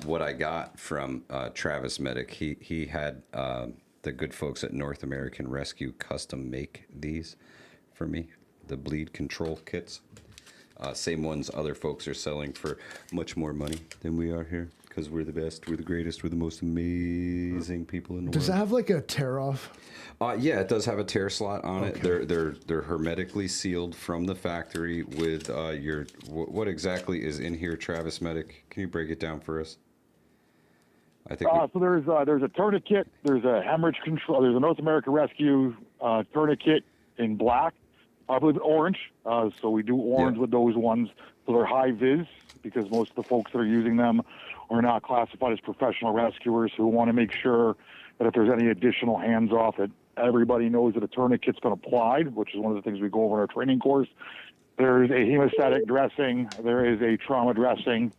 what I got from Travis Medic. He had the good folks at North American Rescue custom make these for me, the bleed control kits. Same ones other folks are selling for much more money than we are here. Because we're the best, we're the greatest, we're the most amazing people in the world. Does it have like a tear off? Yeah, it does have a tear slot on Okay. it. They're hermetically sealed from the factory with your. What exactly is in here, Travis Medic? Can you break it down for us? I think. So there's a tourniquet, there's a hemorrhage control, there's a North American Rescue tourniquet in black, I believe orange. So we do orange with those ones. So they're high vis because most of the folks that are using them are not classified as professional rescuers who want to make sure that if there's any additional hands off, that everybody knows that a tourniquet's been applied, which is one of the things we go over in our training course. There's a hemostatic dressing. There is a trauma dressing.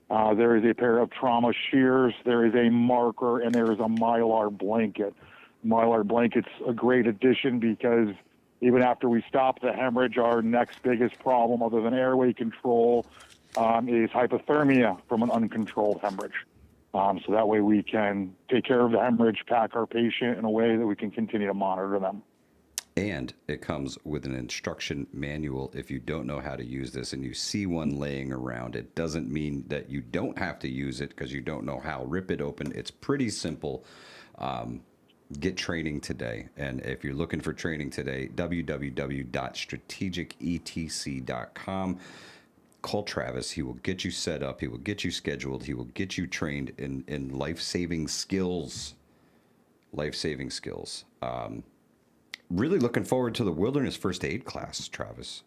There is a pair of trauma shears. There is a marker, and there is a Mylar blanket. Mylar blanket's a great addition because even after we stop the hemorrhage, our next biggest problem, other than airway control, is hypothermia from an uncontrolled hemorrhage. So that way we can take care of the hemorrhage, pack our patient in a way that we can continue to monitor them. And it comes with an instruction manual. If you don't know how to use this and you see one laying around, it doesn't mean that you don't have to use it because you don't know how. Rip it open. It's pretty simple. Get training today. And if you're looking for training today, www.strategicetc.com. Call Travis. He will get you set up. He will get you scheduled. He will get you trained in life-saving skills. Life-saving skills. Really looking forward to the wilderness first aid class, Travis.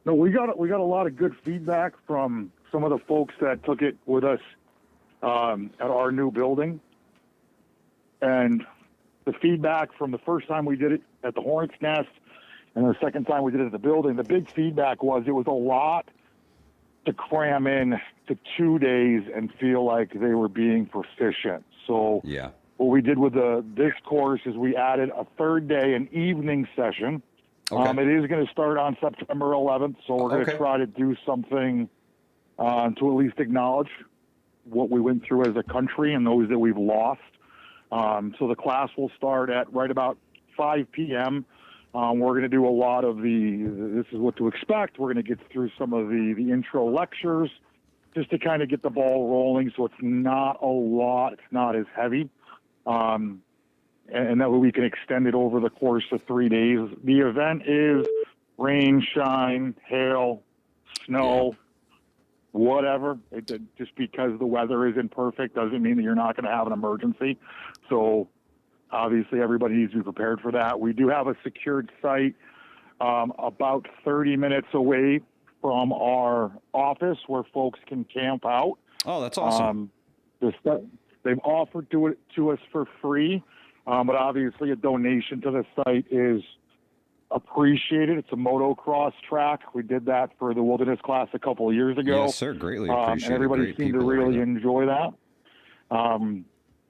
No, we got a lot of good feedback from some of the folks that took it with us at our new building, and the feedback from the first time we did it at the Hornet's Nest and the second time we did it at the building, the big feedback was it was a lot to cram in to 2 days and feel like they were being proficient. So yeah, what we did with this course is we added a third day, an evening session. Okay. It is going to start on September 11th, so we're going to try to do something to at least acknowledge what we went through as a country and those that we've lost. So the class will start at right about 5 p.m. We're going to do a lot of this is what to expect. We're going to get through some of the intro lectures just to kind of get the ball rolling, so it's not a lot. It's not as heavy. And that way we can extend it over the course of 3 days. The event is rain, shine, hail, snow, whatever. Just because the weather isn't perfect doesn't mean that you're not going to have an emergency. So obviously everybody needs to be prepared for that. We do have a secured site about 30 minutes away from our office where folks can camp out. Oh, that's awesome. They've offered it to us for free. But obviously a donation to the site is appreciated. It's a motocross track. We did that for the wilderness class a couple of years ago. Yes, sir. Greatly appreciated. And everybody seemed to really enjoy that.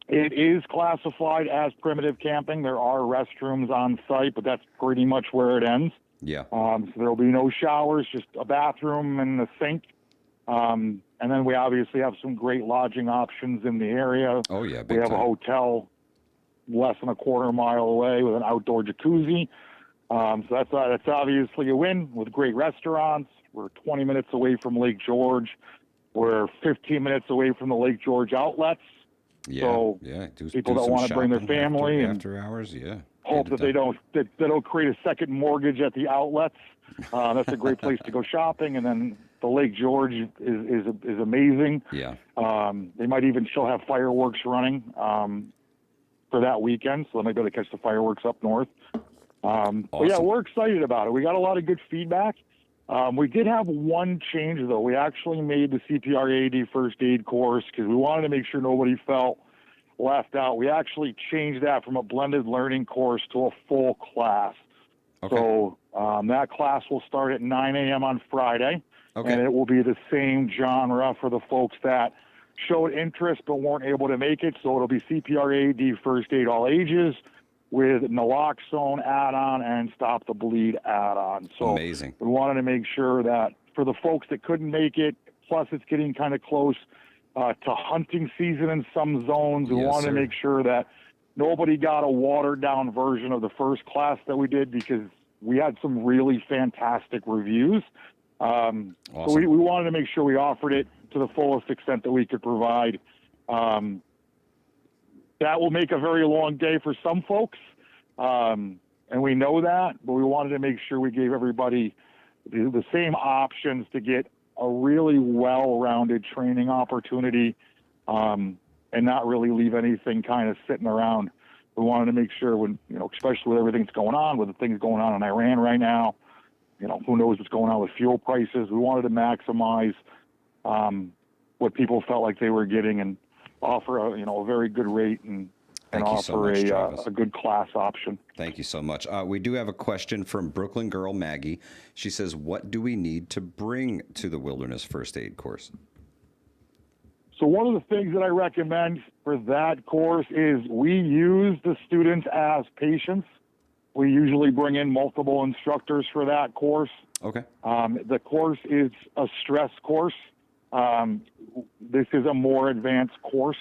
It is classified as primitive camping. There are restrooms on site, but that's pretty much where it ends. Yeah. So there will be no showers, just a bathroom and a sink. And then we obviously have some great lodging options in the area. Oh, yeah. We have a hotel less than a quarter mile away with an outdoor jacuzzi. So that's obviously a win with great restaurants. We're 20 minutes away from Lake George. We're 15 minutes away from the Lake George outlets. Yeah, so people that want to bring their family after hours, hope that they don't create a second mortgage at the outlets. That's a great place to go shopping. And then the Lake George is amazing. Yeah. They might even still have fireworks running for that weekend, so they might be able to catch the fireworks up north. Awesome. But yeah, we're excited about it. We got a lot of good feedback. We did have one change, though. We actually made the CPR AED first aid course because we wanted to make sure nobody felt left out. We actually changed that from a blended learning course to a full class. Okay. So that class will start at 9 a.m. on Friday, and it will be the same genre for the folks that showed interest but weren't able to make it. So it'll be CPR AED first aid all ages with naloxone add-on and stop the bleed add-on. So amazing. We wanted to make sure that for the folks that couldn't make it, plus it's getting kind of close to hunting season in some zones, we wanted to make sure that nobody got a watered-down version of the first class that we did because we had some really fantastic reviews. Awesome. So we wanted to make sure we offered it to the fullest extent that we could provide. That will make a very long day for some folks, and we know that, but we wanted to make sure we gave everybody the same options to get a really well-rounded training opportunity and not really leave anything kind of sitting around. We wanted to make sure when, especially with everything that's going on, with the things going on in Iran right now, who knows what's going on with fuel prices. We wanted to maximize what people felt like they were getting and offer a very good rate and offer a good class option. Thank you so much. We do have a question from Brooklyn girl Maggie. She says, what do we need to bring to the wilderness first aid course? So one of the things that I recommend for that course is we use the students as patients. We usually bring in multiple instructors for that course. Okay. The course is a stress course. This is a more advanced course.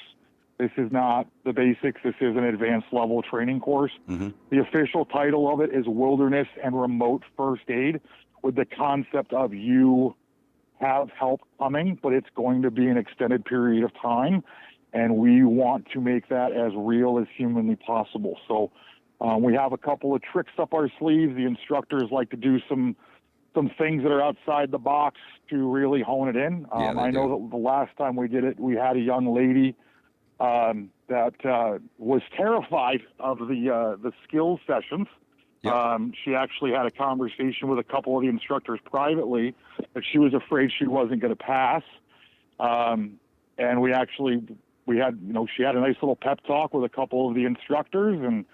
This is not the basics. This is an advanced level training course. Mm-hmm. The official title of it is Wilderness and Remote First Aid, with the concept of you have help coming, but it's going to be an extended period of time, and we want to make that as real as humanly possible. So we have a couple of tricks up our sleeves. The instructors like to do some things that are outside the box to really hone it in. I know that the last time we did it, we had a young lady that was terrified of the skills sessions. Yep. She actually had a conversation with a couple of the instructors privately that she was afraid she wasn't going to pass. And she had a nice little pep talk with a couple of the instructors, and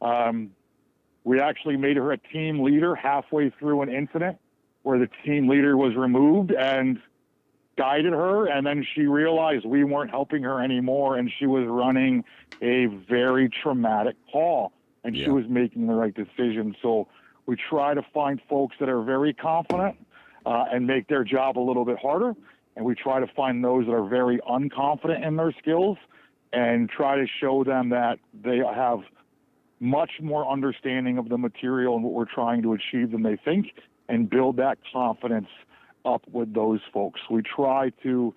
We actually made her a team leader halfway through an incident where the team leader was removed and guided her. And then she realized we weren't helping her anymore. And she was running a very traumatic call, and she was making the right decision. So we try to find folks that are very confident and make their job a little bit harder. And we try to find those that are very unconfident in their skills and try to show them that they have much more understanding of the material and what we're trying to achieve than they think, and build that confidence up with those folks. We try to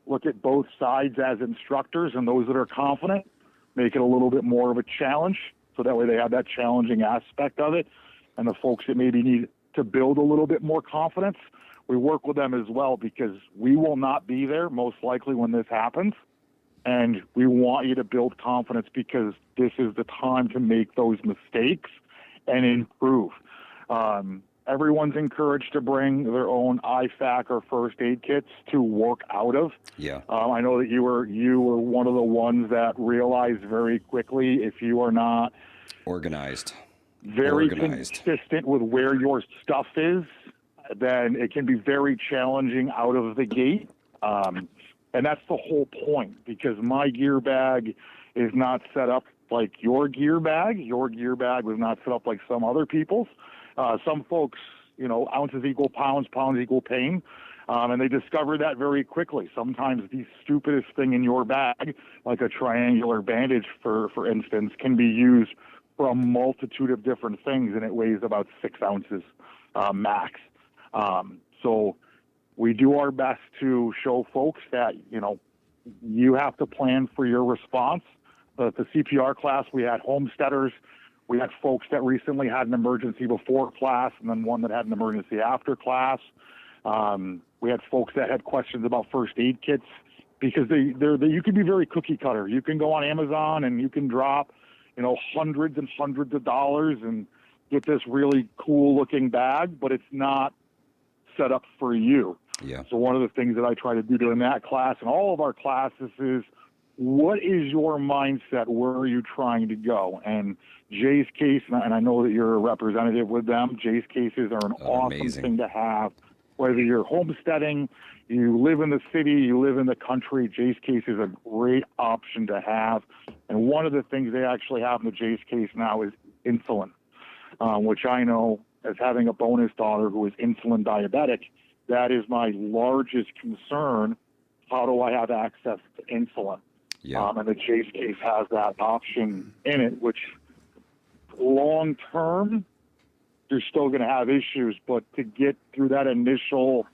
look at both sides as instructors, and those that are confident make it a little bit more of a challenge, so that way they have that challenging aspect of it. And the folks that maybe need to build a little bit more confidence, we work with them as well, because we will not be there most likely when this happens. And we want you to build confidence, because this is the time to make those mistakes and improve. Everyone's encouraged to bring their own IFAC or first aid kits to work out of. Yeah. I know that you were one of the ones that realized very quickly, if you are not organized, consistent with where your stuff is, then it can be very challenging out of the gate. And that's the whole point, because my gear bag is not set up like your gear bag. Your gear bag was not set up like some other people's. Some folks, ounces equal pounds, pounds equal pain. And they discover that very quickly. Sometimes the stupidest thing in your bag, like a triangular bandage, for instance, can be used for a multitude of different things, and it weighs about 6 ounces max. So we do our best to show folks that, you have to plan for your response. The CPR class, we had homesteaders. We had folks that recently had an emergency before class, and then one that had an emergency after class. We had folks that had questions about first aid kits, because you can be very cookie cutter. You can go on Amazon and you can drop, hundreds and hundreds of dollars and get this really cool looking bag, but it's not set up for you. Yeah. So one of the things that I try to do during that class and all of our classes is, what is your mindset? Where are you trying to go? And Jay's case, and I know that you're a representative with them, Jay's cases are an awesome thing to have. Whether you're homesteading, you live in the city, you live in the country, Jay's case is a great option to have. And one of the things they actually have in the Jay's case now is insulin, which I know, as having a bonus daughter who is insulin diabetic, that is my largest concern. How do I have access to insulin? Yeah. And the Jay's case has that option in it, which long term, you're still going to have issues, but to get through that initial,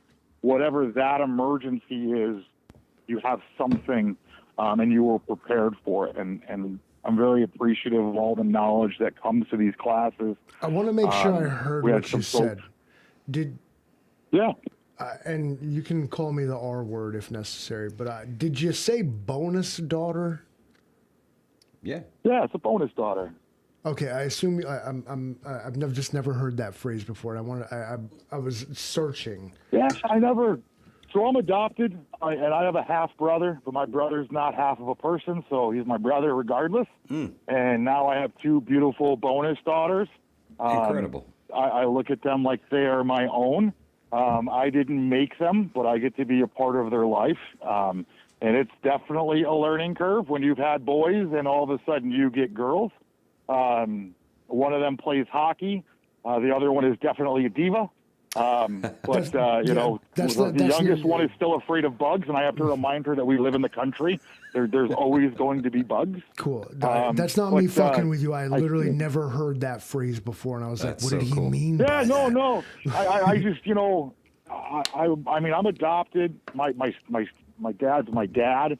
whatever that emergency is, you have something, and you were prepared for it. And I'm very appreciative of all the knowledge that comes to these classes. I want to make sure I heard what you said. Yeah. And you can call me the R word if necessary, but did you say bonus daughter? Yeah. Yeah, it's a bonus daughter. Okay, I assume I've never heard that phrase before. I was searching. Yeah, So I'm adopted, and I have a half brother, but my brother's not half of a person, so he's my brother regardless. And now I have 2 beautiful bonus daughters. Incredible. I look at them like they are my own. I didn't make them, but I get to be a part of their life. And it's definitely a learning curve when you've had boys and all of a sudden you get girls. One of them plays hockey. The other one is definitely a diva. The youngest one is still afraid of bugs, and I have to remind her that we live in the country. There's always going to be bugs. Cool. That's not me fucking with you. I literally never heard that phrase before, and I was like, what did he mean? Yeah, no. I just, I mean, I'm adopted. My dad's my dad,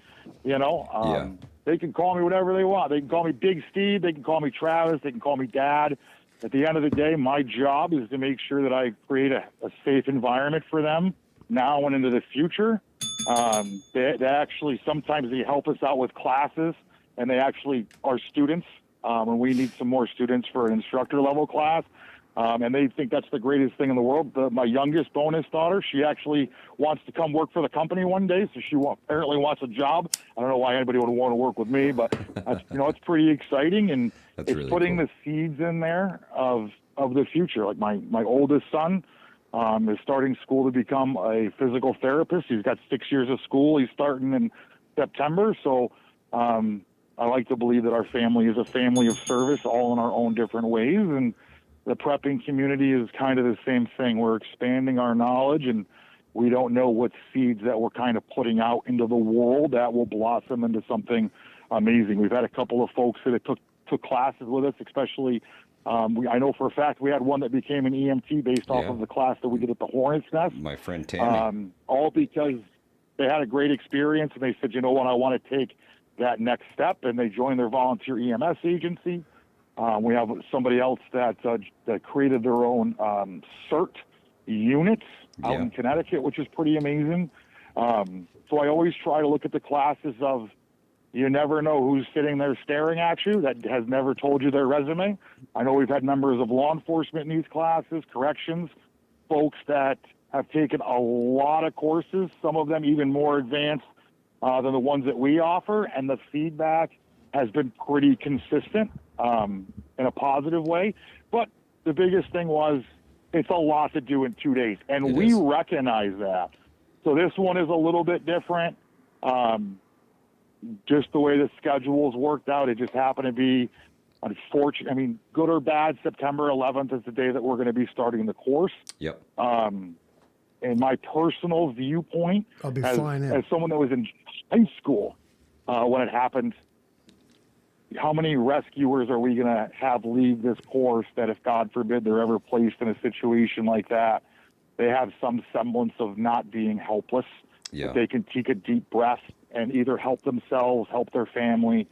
They can call me whatever they want. They can call me Big Steve. They can call me Travis. They can call me Dad. At the end of the day, my job is to make sure that I create a safe environment for them now and into the future. They actually, sometimes they help us out with classes, and they actually are students. And we need some more students for an instructor level class. And they think that's the greatest thing in the world. My youngest bonus daughter, she actually wants to come work for the company one day, so she apparently wants a job. I don't know why anybody would want to work with me, but it's pretty exciting, and That's it's really putting cool. the seeds in there of the future. Like my oldest son is starting school to become a physical therapist. He's got 6 years of school. He's starting in September, so I like to believe that our family is a family of service, all in our own different ways, and the prepping community is kind of the same thing. We're expanding our knowledge, and we don't know what seeds that we're kind of putting out into the world that will blossom into something amazing. We've had a couple of folks that took classes with us, especially I know for a fact we had one that became an EMT based off of the class that we did at the Hornets Nest. My friend Tammy. All because they had a great experience, and they said, you know what, I want to take that next step, and they joined their volunteer EMS agency. We have somebody else that created their own CERT units out in Connecticut, which is pretty amazing. So I always try to look at the classes of, you never know who's sitting there staring at you that has never told you their resume. I know we've had members of law enforcement in these classes, corrections, folks that have taken a lot of courses, some of them even more advanced than the ones that we offer, and the feedback has been pretty consistent in a positive way. But the biggest thing was it's a lot to do in 2 days, and we recognize that. So this one is a little bit different. Just the way the schedule's worked out, it just happened to be unfortunate. I mean, good or bad, September 11th is the day that we're going to be starting the course. Yep. In my personal viewpoint, I'll be flying in. As someone that was in high school when it happened, how many rescuers are we going to have leave this course that if, God forbid, they're ever placed in a situation like that, they have some semblance of not being helpless. Yeah. They can take a deep breath and either help themselves, help their family,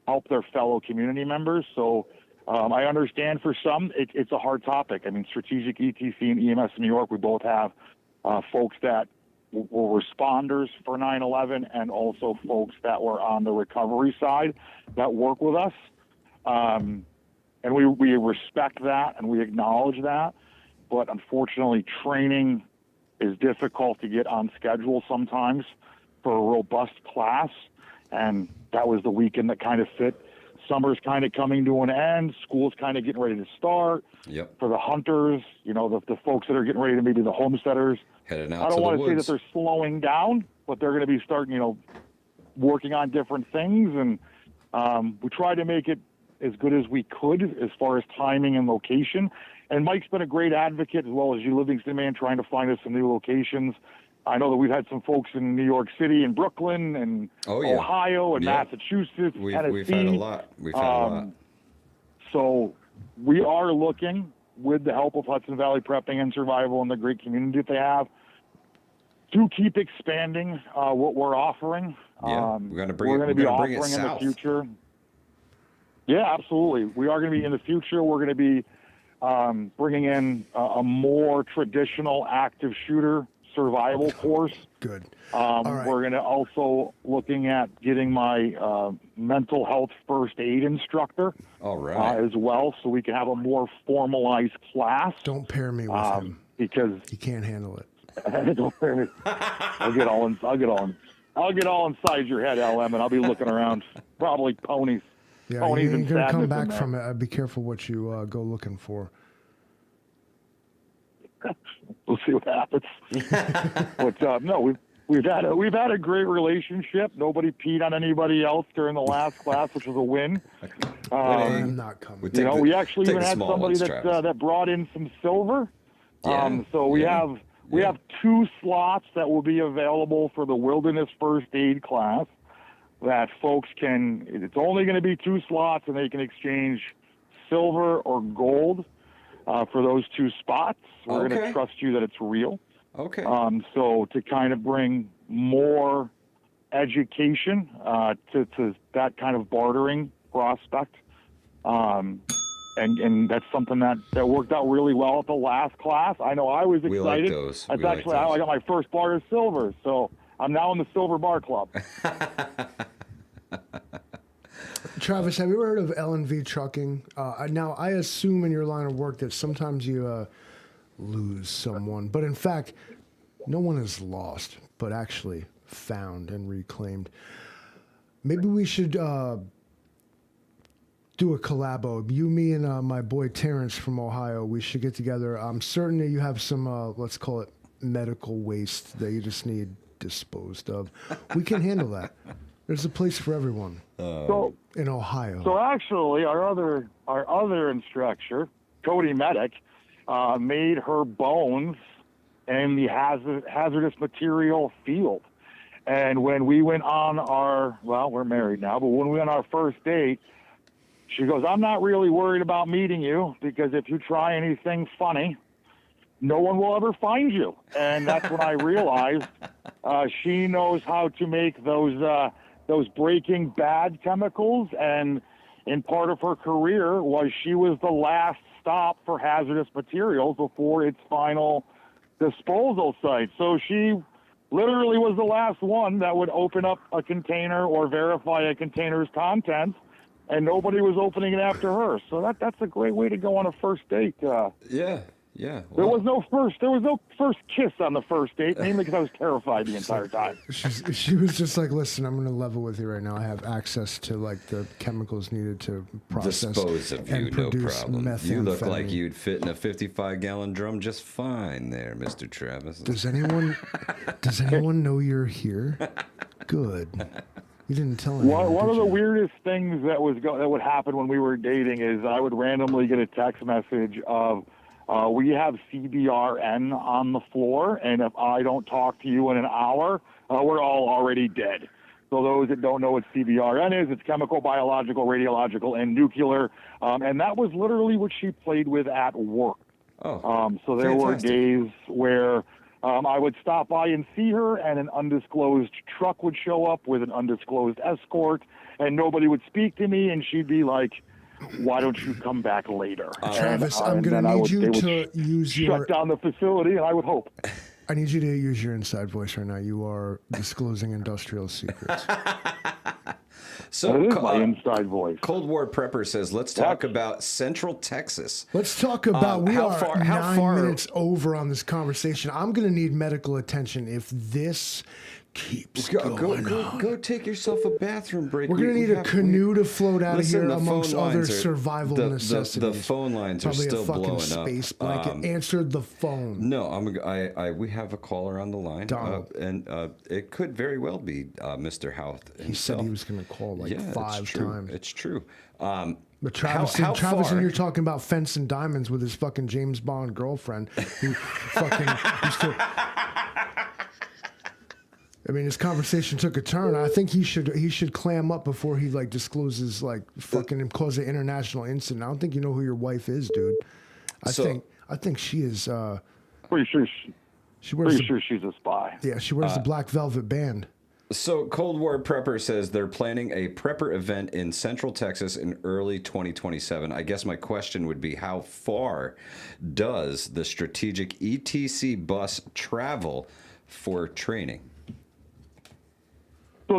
help their fellow community members. So I understand for some it's a hard topic. I mean, strategic ETC and EMS in New York, we both have folks that were responders for 9/11 and also folks that were on the recovery side that work with us. And we respect that and we acknowledge that. But unfortunately, training is difficult to get on schedule sometimes for a robust class. And that was the weekend that kind of fit. Summer's kind of coming to an end. School's kind of getting ready to start. Yep. For the hunters, the folks that are getting ready to maybe the homesteaders. Heading out I to don't the want to say that woods. they're slowing down, but they're going to be starting, working on different things. And we try to make it as good as we could as far as timing and location. And Mike's been a great advocate, as well as you, Livingston Man, trying to find us some new locations. I know that we've had some folks in New York City and Brooklyn and Ohio and Massachusetts, Tennessee. We've had a lot. We've had a lot. So we are looking, with the help of Hudson Valley Prepping and Survival and the great community that they have, to keep expanding what we're offering. Yeah, we're going to be bring offering it in south. the future. Yeah, absolutely. We are going to be in the future. We're going to be bringing in a more traditional active shooter survival course. Good. We're going to also looking at getting my mental health first aid instructor as well, so we can have a more formalized class. Don't pair me with him because he can't handle it. Don't pair me. I'll get all inside your head, LM, and I'll be looking around. Probably ponies. Yeah, ponies you ain't and gonna come sadness back in there. from it. Be careful what you go looking for. We'll see what happens. But no, we've had a great relationship. Nobody peed on anybody else during the last class, which was a win. I'm not coming. We actually even had somebody that brought in some silver. So we have 2 slots that will be available for the Wilderness First Aid class. That folks can. It's only going to be 2 slots, and they can exchange silver or gold for those 2 spots. We're going to trust you that it's real. Okay. So to kind of bring more education to that kind of bartering prospect. And that's something that worked out really well at the last class. I know I was excited. We like those. That's actually how I got my first bar of silver. So I'm now in the Silver Bar Club. Travis, have you ever heard of L&V trucking? Now, I assume in your line of work that sometimes you lose someone, but in fact, no one is lost, but actually found and reclaimed. Maybe we should do a collabo. You, me, and my boy Terrence from Ohio. We should get together. I'm certain that you have some, let's call it medical waste that you just need disposed of. We can handle that. There's a place for everyone in Ohio. So actually, our other instructor, Cody Medic, made her bones in the hazardous material field. And when we went on we're married now, but when we went on our first date, she goes, I'm not really worried about meeting you because if you try anything funny, no one will ever find you. And that's when I realized she knows how to make those Breaking Bad chemicals. And in part of her career was she was the last stop for hazardous materials before its final disposal site. So she literally was the last one that would open up a container or verify a container's contents, and nobody was opening it after her. So that's a great way to go on a first date. Yeah. There was no first kiss on the first date, mainly because I was terrified the entire time. She was just like, listen, I'm going to level with you right now. I have access to like the chemicals needed to process Dispose of you, and no produce problem. You look like methamphetamine. you'd fit in a 55-gallon drum just fine there, Mr. Travis. Does anyone know you're here? Good. You didn't tell anyone. One did of the you? weirdest things that would happen when we were dating is I would randomly get a text message of, we have CBRN on the floor, and if I don't talk to you in an hour, we're all already dead. So those that don't know what CBRN is, it's chemical, biological, radiological, and nuclear. And that was literally what she played with at work. So there were days where I would stop by and see her, and an undisclosed truck would show up with an undisclosed escort, and nobody would speak to me, and she'd be like, why don't you come back later? Travis, I'm going to need you to use your... shut down the facility, and I would hope. I need you to use your inside voice right now. You are disclosing industrial secrets. So that is my inside voice. Cold War Prepper says, let's talk about Central Texas. Let's talk about, we how are far- how 9 far- minutes over on this conversation. I'm going to need medical attention if this keeps going on. Go take yourself a bathroom break. We're going to need a canoe to float out of Listen, here the amongst phone other lines are- survival the necessities. The phone lines Probably are still a fucking blowing space up. blanket. Answer the phone. No, we have a caller on the line, Donald. and it could very well be Mr. Houth himself. He said he was going to call like 5 times. It's true. But Travis, how and you're talking about fence and diamonds with his fucking James Bond girlfriend who fucking used to. I mean, his conversation took a turn. I think he should clam up before he like discloses like fucking cause an international incident. I don't think you know who your wife is, dude. I think she is. Pretty sure she's a spy. Yeah, she wears the black velvet band. So Cold War Prepper says they're planning a prepper event in Central Texas in early 2027. I guess my question would be, how far does the strategic ETC bus travel for training? So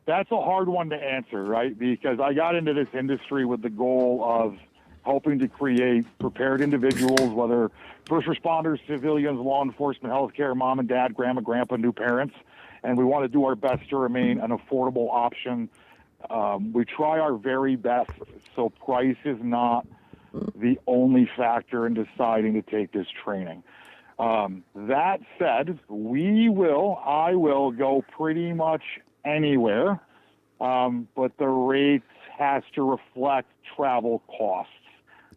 that's a hard one to answer, right? Because I got into this industry with the goal of helping to create prepared individuals, whether first responders, civilians, law enforcement, healthcare, mom and dad, grandma, grandpa, new parents. And we want to do our best to remain an affordable option. We try our very best, so price is not the only factor in deciding to take this training. That said, I will go pretty much anywhere, but the rates has to reflect travel costs.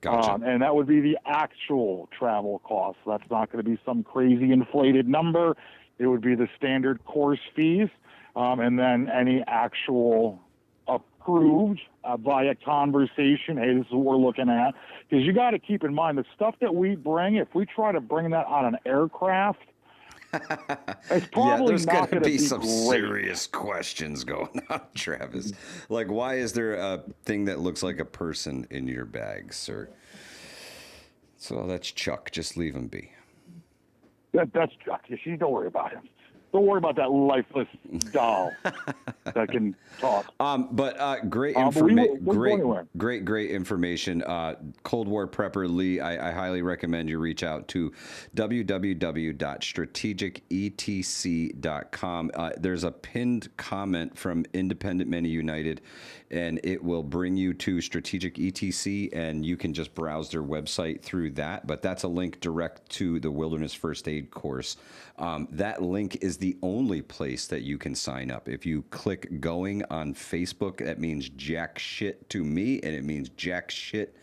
Gotcha. And that would be the actual travel costs. That's not going to be some crazy inflated number. It would be the standard course fees, and then any actual approved via conversation. Hey, this is what we're looking at. Because you got to keep in mind the stuff that we bring. If we try to bring that on an aircraft, it's probably there's not going to be some great. serious questions going on, Travis. Like, why is there a thing that looks like a person in your bag, sir? So that's Chuck. Just leave him be. That's Chuck. You don't worry about him. Don't worry about that lifeless doll that can talk. But great But information. we'll go anywhere. Great information. Cold War Prepper Lee, I highly recommend you reach out to www.strategicetc.com. There's a pinned comment from Independent Men United, and it will bring you to Strategic ETC, and you can just browse their website through that. But that's a link direct to the Wilderness First Aid course. That link is the only place that you can sign up. If you click going on Facebook, that means jack shit to me, and it means jack shit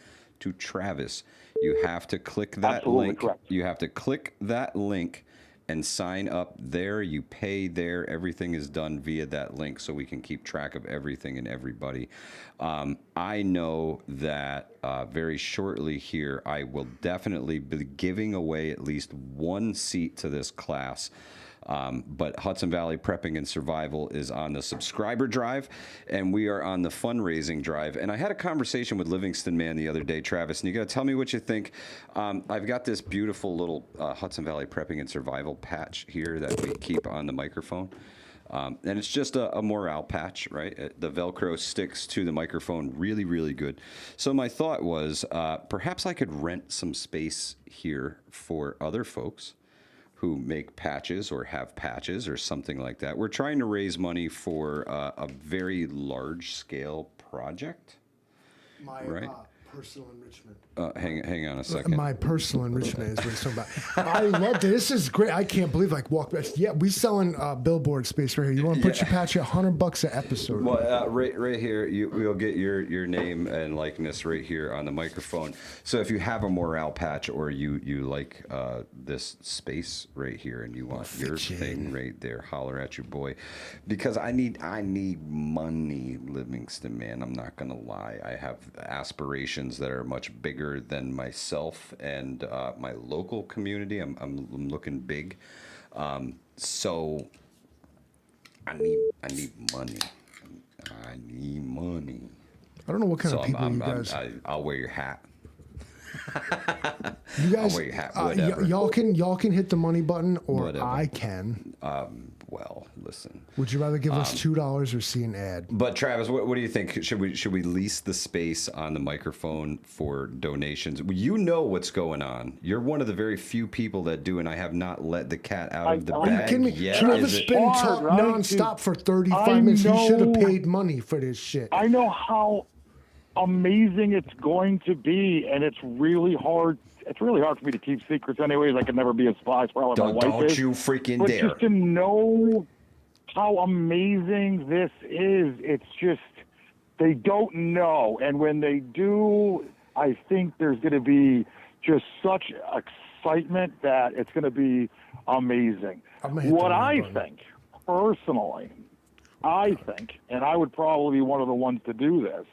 to Travis. You have to click that Absolutely link. correct. You have to click that link and sign up there. You pay there. Everything is done via that link, so we can keep track of everything and everybody. I know that very shortly here, I will definitely be giving away at least one seat to this class. But Hudson Valley Prepping and Survival is on the subscriber drive, and we are on the fundraising drive. And I had a conversation with Livingston Man the other day, Travis, and you got to tell me what you think. I've got this beautiful little Hudson Valley Prepping and Survival patch here that we keep on the microphone. And it's just a morale patch, right? The Velcro sticks to the microphone really, really good. So my thought was perhaps I could rent some space here for other folks who make patches or have patches or something like that. We're trying to raise money for a very large-scale project. My right? Personal enrichment. Hang on a second. My personal enrichment is what it's talking about. I love this. This is great. I can't believe walk back. Yeah, we selling billboard space right here. You want to put your patch at $100 an episode? Well, right here, we'll get your name and likeness right here on the microphone. So if you have a morale patch or you like this space right here and you want your thing right there, holler at your boy, because I need money, Livingston Man. I'm not gonna lie. I have aspirations that are much bigger than myself and my local community. I'm looking big, so I need money. I need money. I don't know what kind of people you guys. I'll wear your hat. You guys, I'll wear your hat. Whatever. y'all can hit the money button, or Whatever. I can. Well, listen. Would you rather give us $2 or see an ad? But Travis, what do you think? Should we lease the space on the microphone for donations? You know what's going on. You're one of the very few people that do, and I have not let the cat out of the bag. Are you kidding me? Yet. Travis been talking nonstop for 35 minutes. He should have paid money for this shit. I know how amazing it's going to be, and it's really hard. It's really hard for me to keep secrets anyways. I could never be a spy. It's probably my wife Don't is. you freaking but dare. Just to know how amazing this is, it's just, they don't know. And when they do, I think there's going to be just such excitement that it's going to be amazing. What I think, personally, and I would probably be one of the ones to do this,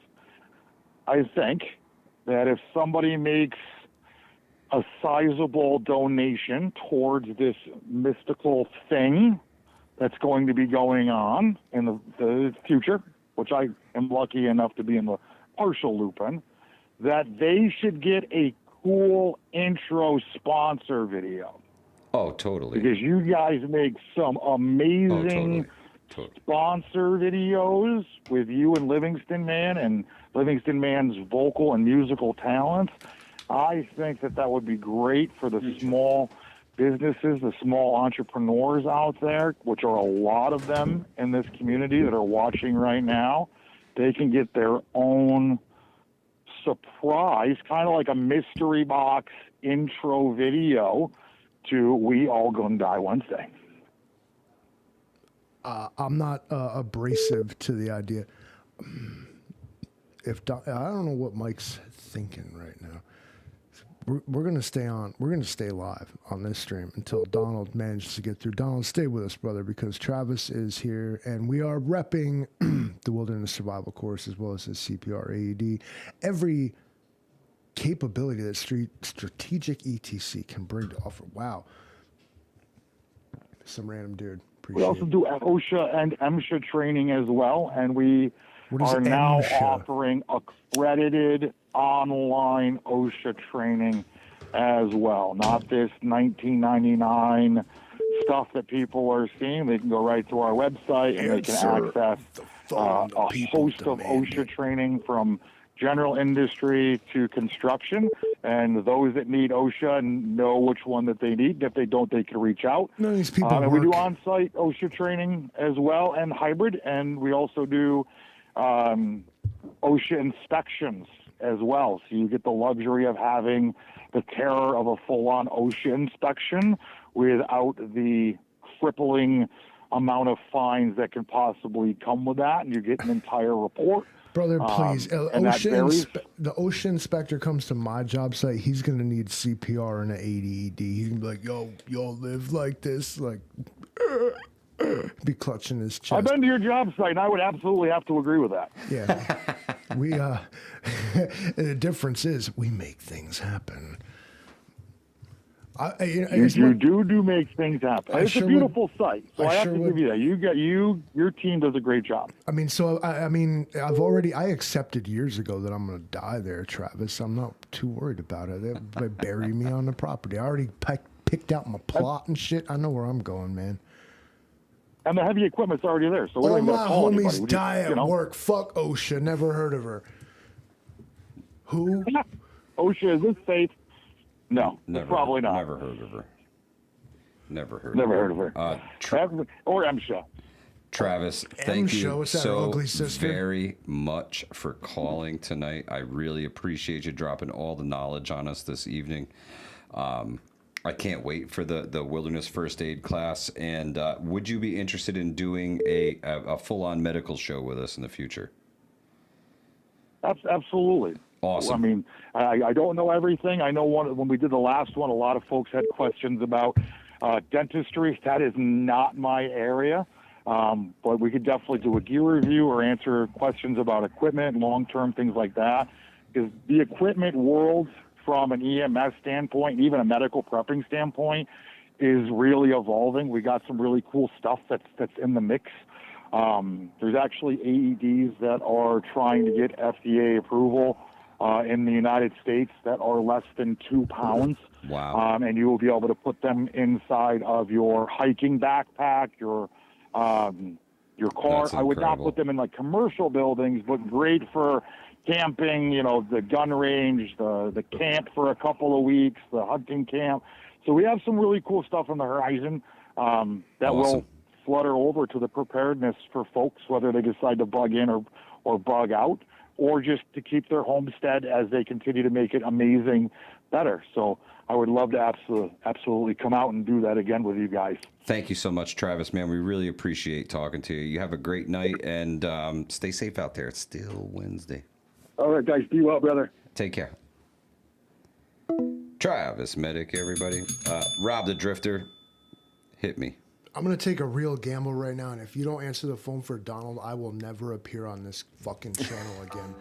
I think that if somebody makes a sizable donation towards this mystical thing that's going to be going on in the future, which I am lucky enough to be in the partial loop in, that they should get a cool intro sponsor video. Oh, totally. Because you guys make some amazing sponsor videos with you and Livingston Man and Livingston Man's vocal and musical talents. I think that would be great for the small businesses, the small entrepreneurs out there, which are a lot of them in this community that are watching right now. They can get their own surprise, kind of like a mystery box intro video to We All Gonna Die Wednesday. I'm not abrasive to the idea. I don't know what Mike's thinking right now. We're gonna stay on. We're gonna stay live on this stream until Donald manages to get through. Donald, stay with us, brother, because Travis is here, and we are repping the Wilderness Survival course as well as the CPR AED. Every capability that Strategic ETC can bring to offer. Wow, some random dude. We also do OSHA and MSHA training as well, and we are now offering accredited online OSHA training as well. Not this $19.99 stuff that people are seeing, they can go right to our website and they can access a host of OSHA training from general industry to construction. And those that need OSHA know which one that they need. If they don't, they can reach out. None of these people and we do work. on-site OSHA training as well and hybrid. And we also do OSHA inspections as well. So you get the luxury of having the terror of a full-on OSHA inspection without the crippling amount of fines that can possibly come with that, and you get an entire report. Brother, please. And that varies. The OSHA inspector comes to my job site. He's going to need CPR and an AED. He's going to be like, yo, live like this. Like, be clutching his chest. I've been to your job site, and I would absolutely have to agree with that. Yeah. We, the difference is we make things happen. You do make things happen. It's a beautiful site, so I have to give you that. Your team does a great job. I mean, I accepted years ago that I'm going to die there, Travis. I'm not too worried about it. They bury me on the property. I already picked out my plot and shit. I know where I'm going, man. And the heavy equipment's already there, so we don't even my call homies anybody. die at work. Fuck OSHA. Never heard of her. Who? OSHA, is this safe? No, probably not. Never heard of her. Never heard of her. Or MSHA. Travis, thank you so ugly sister? very much for calling tonight. I really appreciate you dropping all the knowledge on us this evening. I can't wait for the wilderness first aid class. And would you be interested in doing a full-on medical show with us in the future? Absolutely. Awesome. I mean, I don't know everything. I know when we did the last one, a lot of folks had questions about dentistry. That is not my area. But we could definitely do a gear review or answer questions about equipment, long-term, things like that. Because the equipment world, from an EMS standpoint, even a medical prepping standpoint, is really evolving. We got some really cool stuff that's in the mix. There's actually AEDs that are trying to get FDA approval in the United States that are less than 2 pounds. Wow. And you will be able to put them inside of your hiking backpack, your car. I would not put them in like commercial buildings, but great for camping, the gun range, the camp for a couple of weeks, the hunting camp. So we have some really cool stuff on the horizon that will flutter over to the preparedness for folks, whether they decide to bug in or bug out, or just to keep their homestead as they continue to make it amazing better. So I would love to absolutely come out and do that again with you guys. Thank you so much, Travis, man. We really appreciate talking to you. You have a great night, and stay safe out there. It's still Wednesday. All right, guys. Be well, brother. Take care. Travis Medic, everybody. Rob the Drifter, hit me. I'm going to take a real gamble right now, and if you don't answer the phone for Donald, I will never appear on this fucking channel again.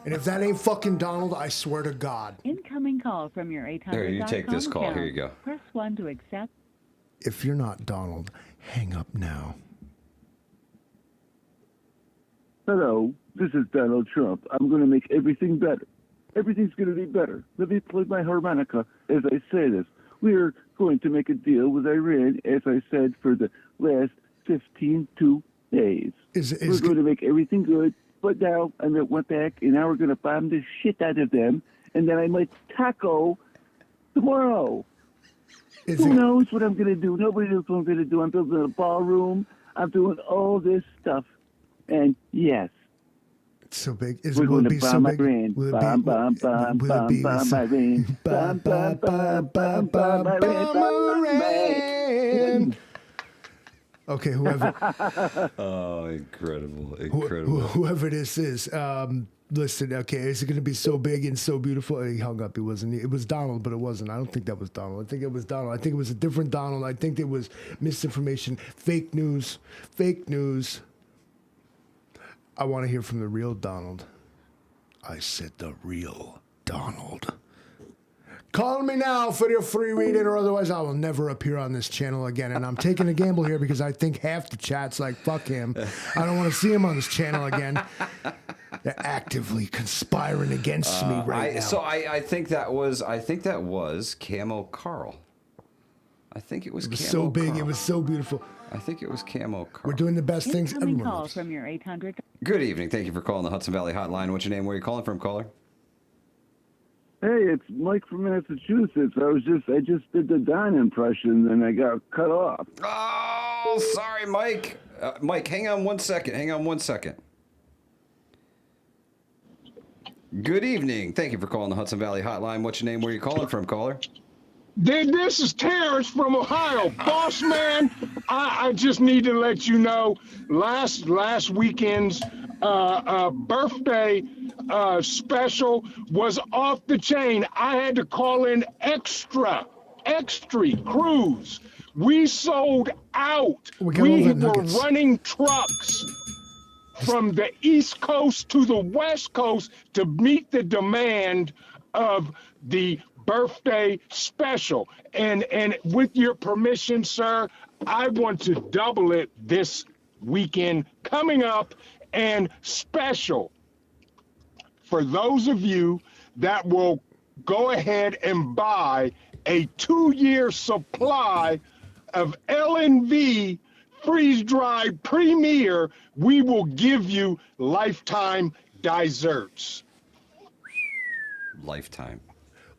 And if that ain't fucking Donald, I swear to God. Incoming call from your 800. There, you take this call. Account. Here you go. Press 1 to accept. If you're not Donald, hang up now. Hello, this is Donald Trump. I'm going to make everything better. Everything's going to be better. Let me play my harmonica as I say this. We're going to make a deal with Iran, as I said, for the last 2 days. We're going to make everything good, but now I went back, and now we're going to bomb the shit out of them, and then I might taco tomorrow. Who knows what I'm going to do? Nobody knows what I'm going to do. I'm building a ballroom. I'm doing all this stuff. And yes. It's so big. We're going to bomb Iran. Bomb, bomb, bomb, bomb, bomb, Iran. Bomb, bomb, bomb, bomb, bomb, Iran. Okay, whoever. Oh, incredible. Whoever this is. Listen, okay, is it going to be so big and so beautiful? He hung up. It wasn't. It was Donald, but it wasn't. I don't think that was Donald. I think it was Donald. I think it was a different Donald. I think it was misinformation, fake news. I want to hear from the real Donald. I said the real Donald. Call me now for your free reading, or otherwise I will never appear on this channel again. And I'm taking a gamble here because I think half the chat's like, fuck him. I don't want to see him on this channel again. They're actively conspiring against me right now. So I think that was Camo Carl. I think it was. It was camo so big. car. It was so beautiful. I think it was camo car. We're doing the best things Incoming everyone call loves. from your 800. Good evening. Thank you for calling the Hudson Valley Hotline. What's your name? Where are you calling from, caller? Hey, it's Mike from Massachusetts. I just did the Don impression and I got cut off. Oh, sorry, Mike. Mike, hang on 1 second. Hang on 1 second. Good evening. Thank you for calling the Hudson Valley Hotline. What's your name? Where are you calling from, caller? This is Terrence from Ohio. Boss man, I just need to let you know last weekend's birthday special was off the chain. I had to call in extra crews. We sold out. We were running trucks from the East Coast to the West Coast to meet the demand of the birthday special. And with your permission, sir, I want to double it this weekend coming up, and special for those of you that will go ahead and buy a 2-year supply of L&V freeze-dried Premier. We will give you lifetime desserts. Lifetime.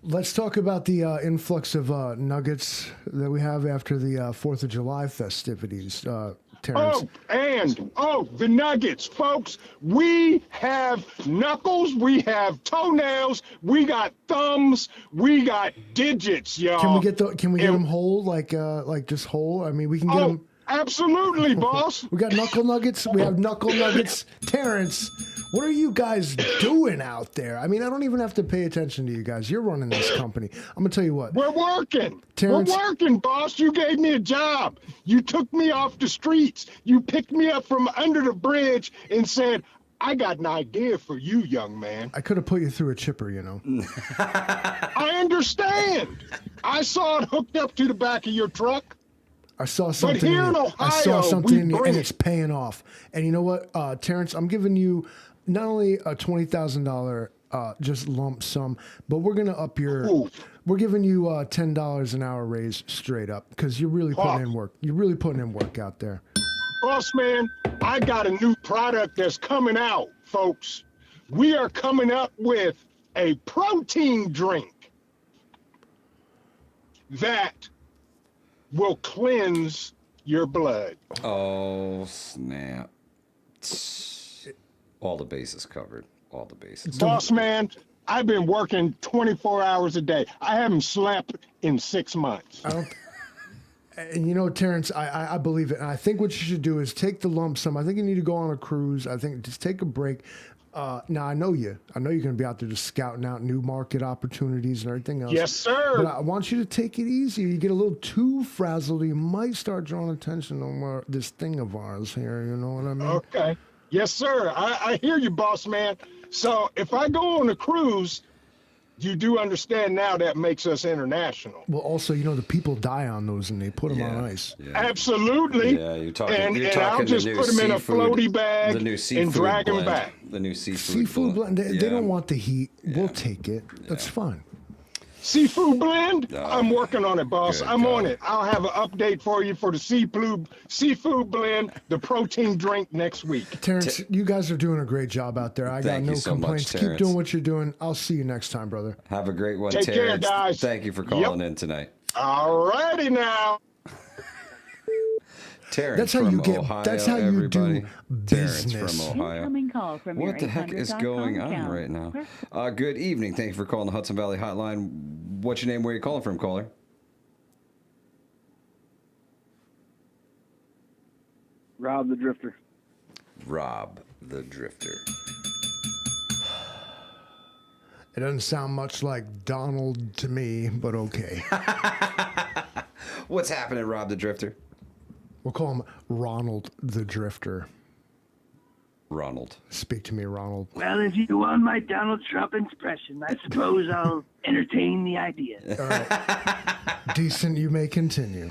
Let's talk about the influx of nuggets that we have after the 4th of July festivities, Terrence. The nuggets, folks. We have knuckles, we have toenails, we got thumbs, we got digits, y'all. Can we get them whole, like just whole? I mean, we can get them. Absolutely, boss. We got knuckle nuggets. We have knuckle nuggets. Terrence, what are you guys doing out there? I mean, I don't even have to pay attention to you guys. You're running this company. I'm going to tell you what. We're working. Terrence, We're working, boss. You gave me a job. You took me off the streets. You picked me up from under the bridge and said, I got an idea for you, young man. I could have put you through a chipper, you know. I understand. I saw it hooked up to the back of your truck. I saw something. But here in Ohio, I saw something in you, and bring it's paying off. And you know what, Terrence? I'm giving you not only a $20,000 just lump sum, but we're gonna up your. Ooh. We're giving you $10 an hour raise straight up because you're really putting in work. You're really putting in work out there. Boss man, I got a new product that's coming out, folks. We are coming up with a protein drink that will cleanse your blood. Oh, snap. All the bases covered. All the bases. Boss man, I've been working 24 hours a day. I haven't slept in 6 months. And you know, Terrence, I believe it. And I think what you should do is take the lump sum. I think you need to go on a cruise. I think just take a break. Now, I know you. I know you're going to be out there just scouting out new market opportunities and everything else. Yes, sir. But I want you to take it easy. You get a little too frazzled, you might start drawing attention on this thing of ours here. You know what I mean? Okay. Yes, sir. I hear you, boss man. So if I go on a cruise, you do understand now that makes us international. Well, also, you know, the people die on those and they put them on ice. Yeah. Absolutely. Yeah, you're talking. And the I'll just new put them in a seafood- floaty bag the new seafood and drag them blend. back. The new Seafood blend. They don't want the heat. We'll take it. That's fine. Seafood blend? I'm working on it, boss. Good I'm God. on it. I'll have an update for you for the seafood blend, the protein drink next week. Terrence, you guys are doing a great job out there. I got Thank no you so much, complaints. Keep Terrence. doing what you're doing. I'll see you next time, brother. Have a great one, Take care, Terrence. guys. Thank you for calling in tonight. All righty now. Terrence That's how from you get. Ohio, That's how you everybody. do Terrence business. from Ohio. Incoming call from your What the heck is 800.com going on account. right now? Good evening. Thank you for calling the Hudson Valley Hotline. What's your name? Where are you calling from, caller? Rob the Drifter. Rob the Drifter. It doesn't sound much like Donald to me, but okay. What's happening, Rob the Drifter? We'll call him Ronald the Drifter. Ronald. Speak to me, Ronald. Well, if you want my Donald Trump expression, I suppose I'll entertain the idea. All right. Decent, you may continue.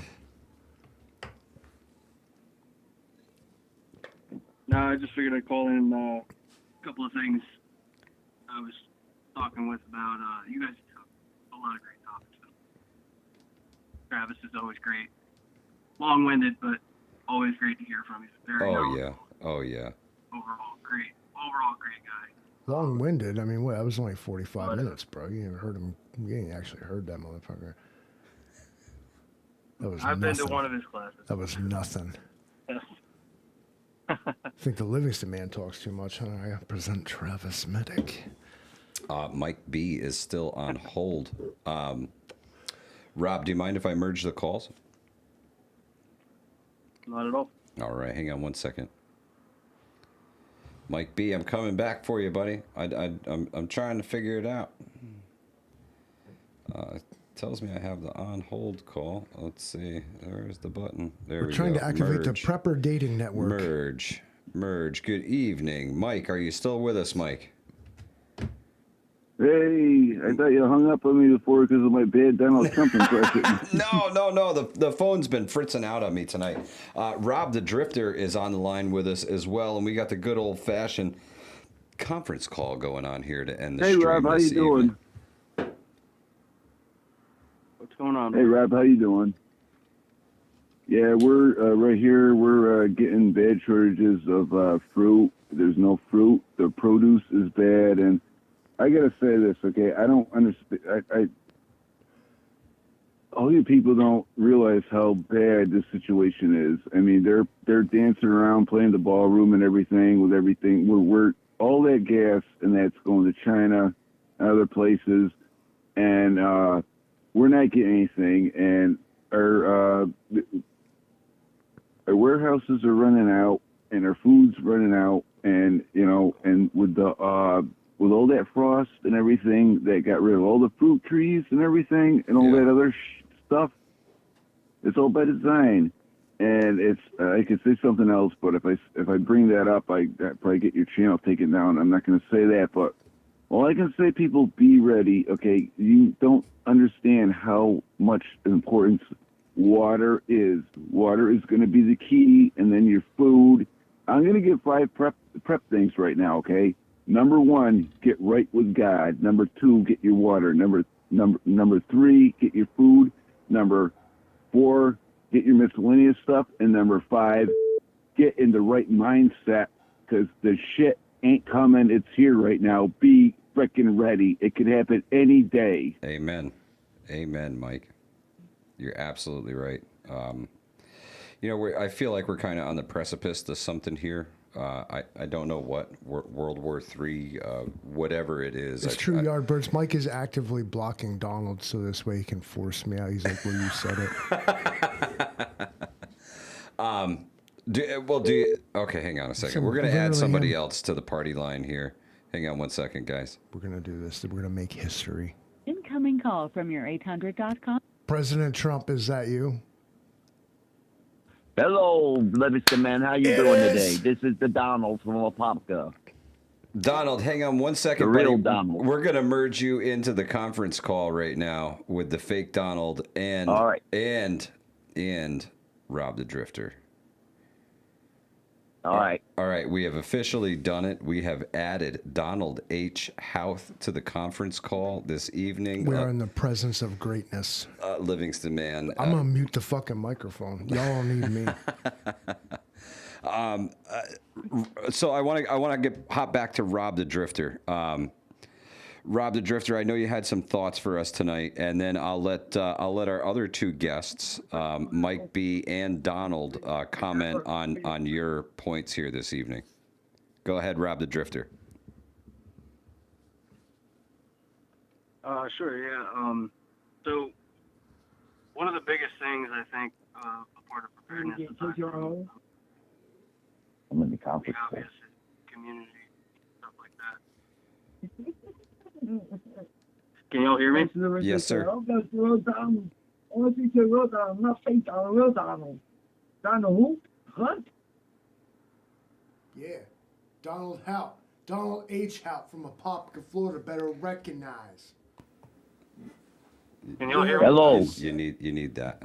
No, I just figured I'd call in a couple of things I was talking with about. You guys have a lot of great topics. Travis is always great. Long-winded, but always great to hear from you. Very knowledgeable. Oh yeah. Overall great guy. Long-winded. I mean, what? That was only 45 minutes, bro. You ain't heard him. You ain't actually heard that motherfucker. That was I've nothing. been to one of his classes. That was nothing. I think the Livingston man talks too much. Huh? I present Travis Medic. Mike B is still on hold. Rob, do you mind if I merge the calls? Not at all. All right, hang on one second. Mike B, I'm coming back for you, buddy. I'm trying to figure it out. It tells me I have the on hold call. Let's see. There's the button. There we go. We're trying to activate the Merge. Prepper Dating Network. Merge. Good evening. Mike, are you still with us, Mike? Hey, I thought you hung up on me before because of my bad Donald Trump impression. No. The phone's been fritzing out on me tonight. Rob the Drifter is on the line with us as well, and we got the good old-fashioned conference call going on here to end the Hey, stream Rob, how this you doing? What's going on? Hey, Rob, how you doing? Yeah, we're right here. We're getting bad shortages of fruit. There's no fruit. The produce is bad, and I gotta say this, okay? I don't understand. All you people don't realize how bad this situation is. I mean, they're dancing around, playing the ballroom and everything with everything. We're all that gas, and that's going to China and other places, and we're not getting anything. And our warehouses are running out, and our food's running out, and and with all that frost and everything, that got rid of all the fruit trees and everything and all that other stuff. It's all by design, and it's I could say something else, but if I bring that up, I probably get your channel taken down. I'm not going to say that, but all I can say, people, be ready. Okay, you don't understand how much importance water is. Water is going to be the key, and then your food. I'm going to give 5 prep things right now. Okay. Number 1, get right with God. Number 2, get your water. Number 3, get your food. Number 4, get your miscellaneous stuff. And number 5, get in the right mindset, because the shit ain't coming. It's here right now. Be freaking ready. It could happen any day. Amen, Mike. You're absolutely right. I feel like we're kind of on the precipice to something here. I don't know what World War III, whatever it is. It's true, Yardbirds. Mike is actively blocking Donald so this way he can force me out. He's like, well, you said it. Okay, hang on a second. We're going to add somebody else to the party line here. Hang on one second, guys. We're going to do this. We're going to make history. Incoming call from your 800.com. President Trump, is that you? Hello, Livingston man. How you doing today? This is the Donald from Apopka. Donald, hang on one second, The real buddy. Donald. We're going to merge you into the conference call right now with the fake Donald and All right. and Rob the Drifter. All right. All right, we have officially done it. We have added Donald H. Houth to the conference call this evening. We are in the presence of greatness. Livingston man. I'm going to mute the fucking microphone. Y'all don't need me. So I want to hop back to Rob the Drifter. Rob the Drifter, I know you had some thoughts for us tonight, and then I'll let our other 2 guests, Mike B and Donald, comment on your points here this evening. Go ahead, Rob the Drifter. Sure, yeah. So one of the biggest things I think a part of preparedness is I'm in the conference call. obvious is community, stuff like that. Can y'all hear me? Yes, sir. Yeah. Donald Hout. Donald H. Hout from Apopka, Florida, better recognize. Can y'all hear me? Hello. You need that.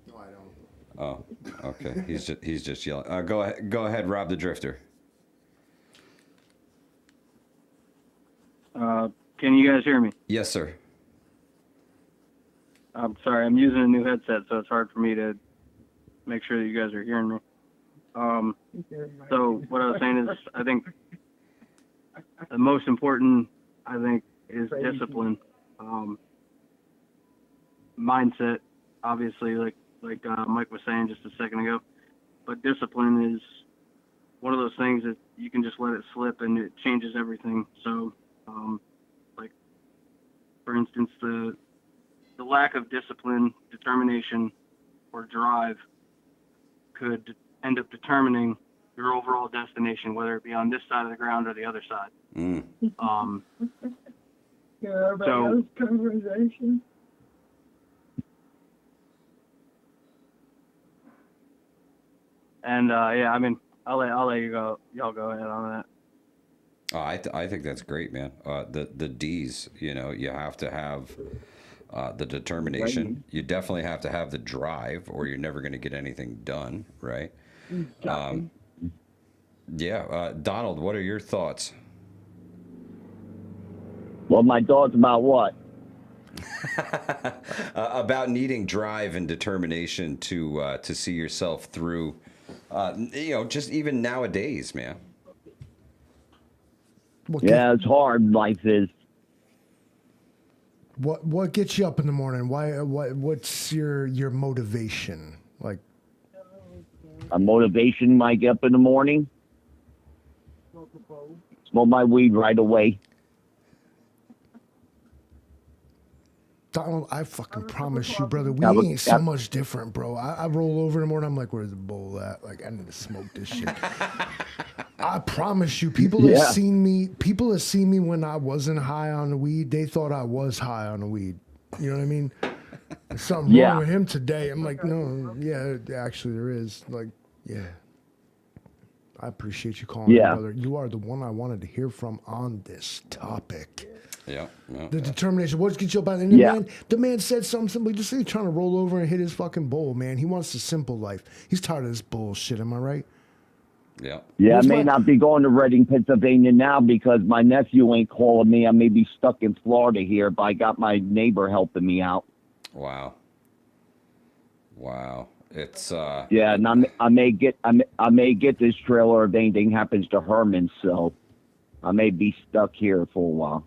No, I don't. Oh, okay. He's just yelling. Go ahead, Rob the Drifter. Can you guys hear me? Yes, sir. I'm sorry, I'm using a new headset, so it's hard for me to make sure that you guys are hearing me. So what I was saying is, I think the most important, is discipline, mindset. Obviously, like Mike was saying just a second ago, but discipline is one of those things that you can just let it slip and it changes everything. So, like for instance, the lack of discipline, determination, or drive could end up determining your overall destination, whether it be on this side of the ground or the other side. So, conversation. and I mean, I'll let you go. Y'all go ahead on that. Oh, I think that's great, man. The D's, you have to have the determination. You definitely have to have the drive, or you're never going to get anything done, right? Donald, what are your thoughts? Well, my thoughts about what? About needing drive and determination to see yourself through, just even nowadays, man. It's hard. Life is. What gets you up in the morning? What's your motivation? Like A motivation might get up in the morning. Smoke my weed right away. Donald, I fucking promise you, brother, we ain't so much different, bro. I roll over in the morning, I'm like, where's the bowl at? Like, I need to smoke this shit. I promise you, people have seen me when I wasn't high on the weed. They thought I was high on the weed. You know what I mean? There's something wrong with him today. I'm like, no, actually there is. Like, I appreciate you calling me, brother. You are the one I wanted to hear from on this topic. The determination. What gets you up? And the man said something simple. Just he's trying to roll over and hit his fucking bowl, man. He wants a simple life. He's tired of this bullshit. Am I right? I may not be going to Reading, Pennsylvania now because my nephew ain't calling me. I may be stuck in Florida here, but I got my neighbor helping me out. Wow. It's and I may get this trailer if anything happens to Herman, so I may be stuck here for a while.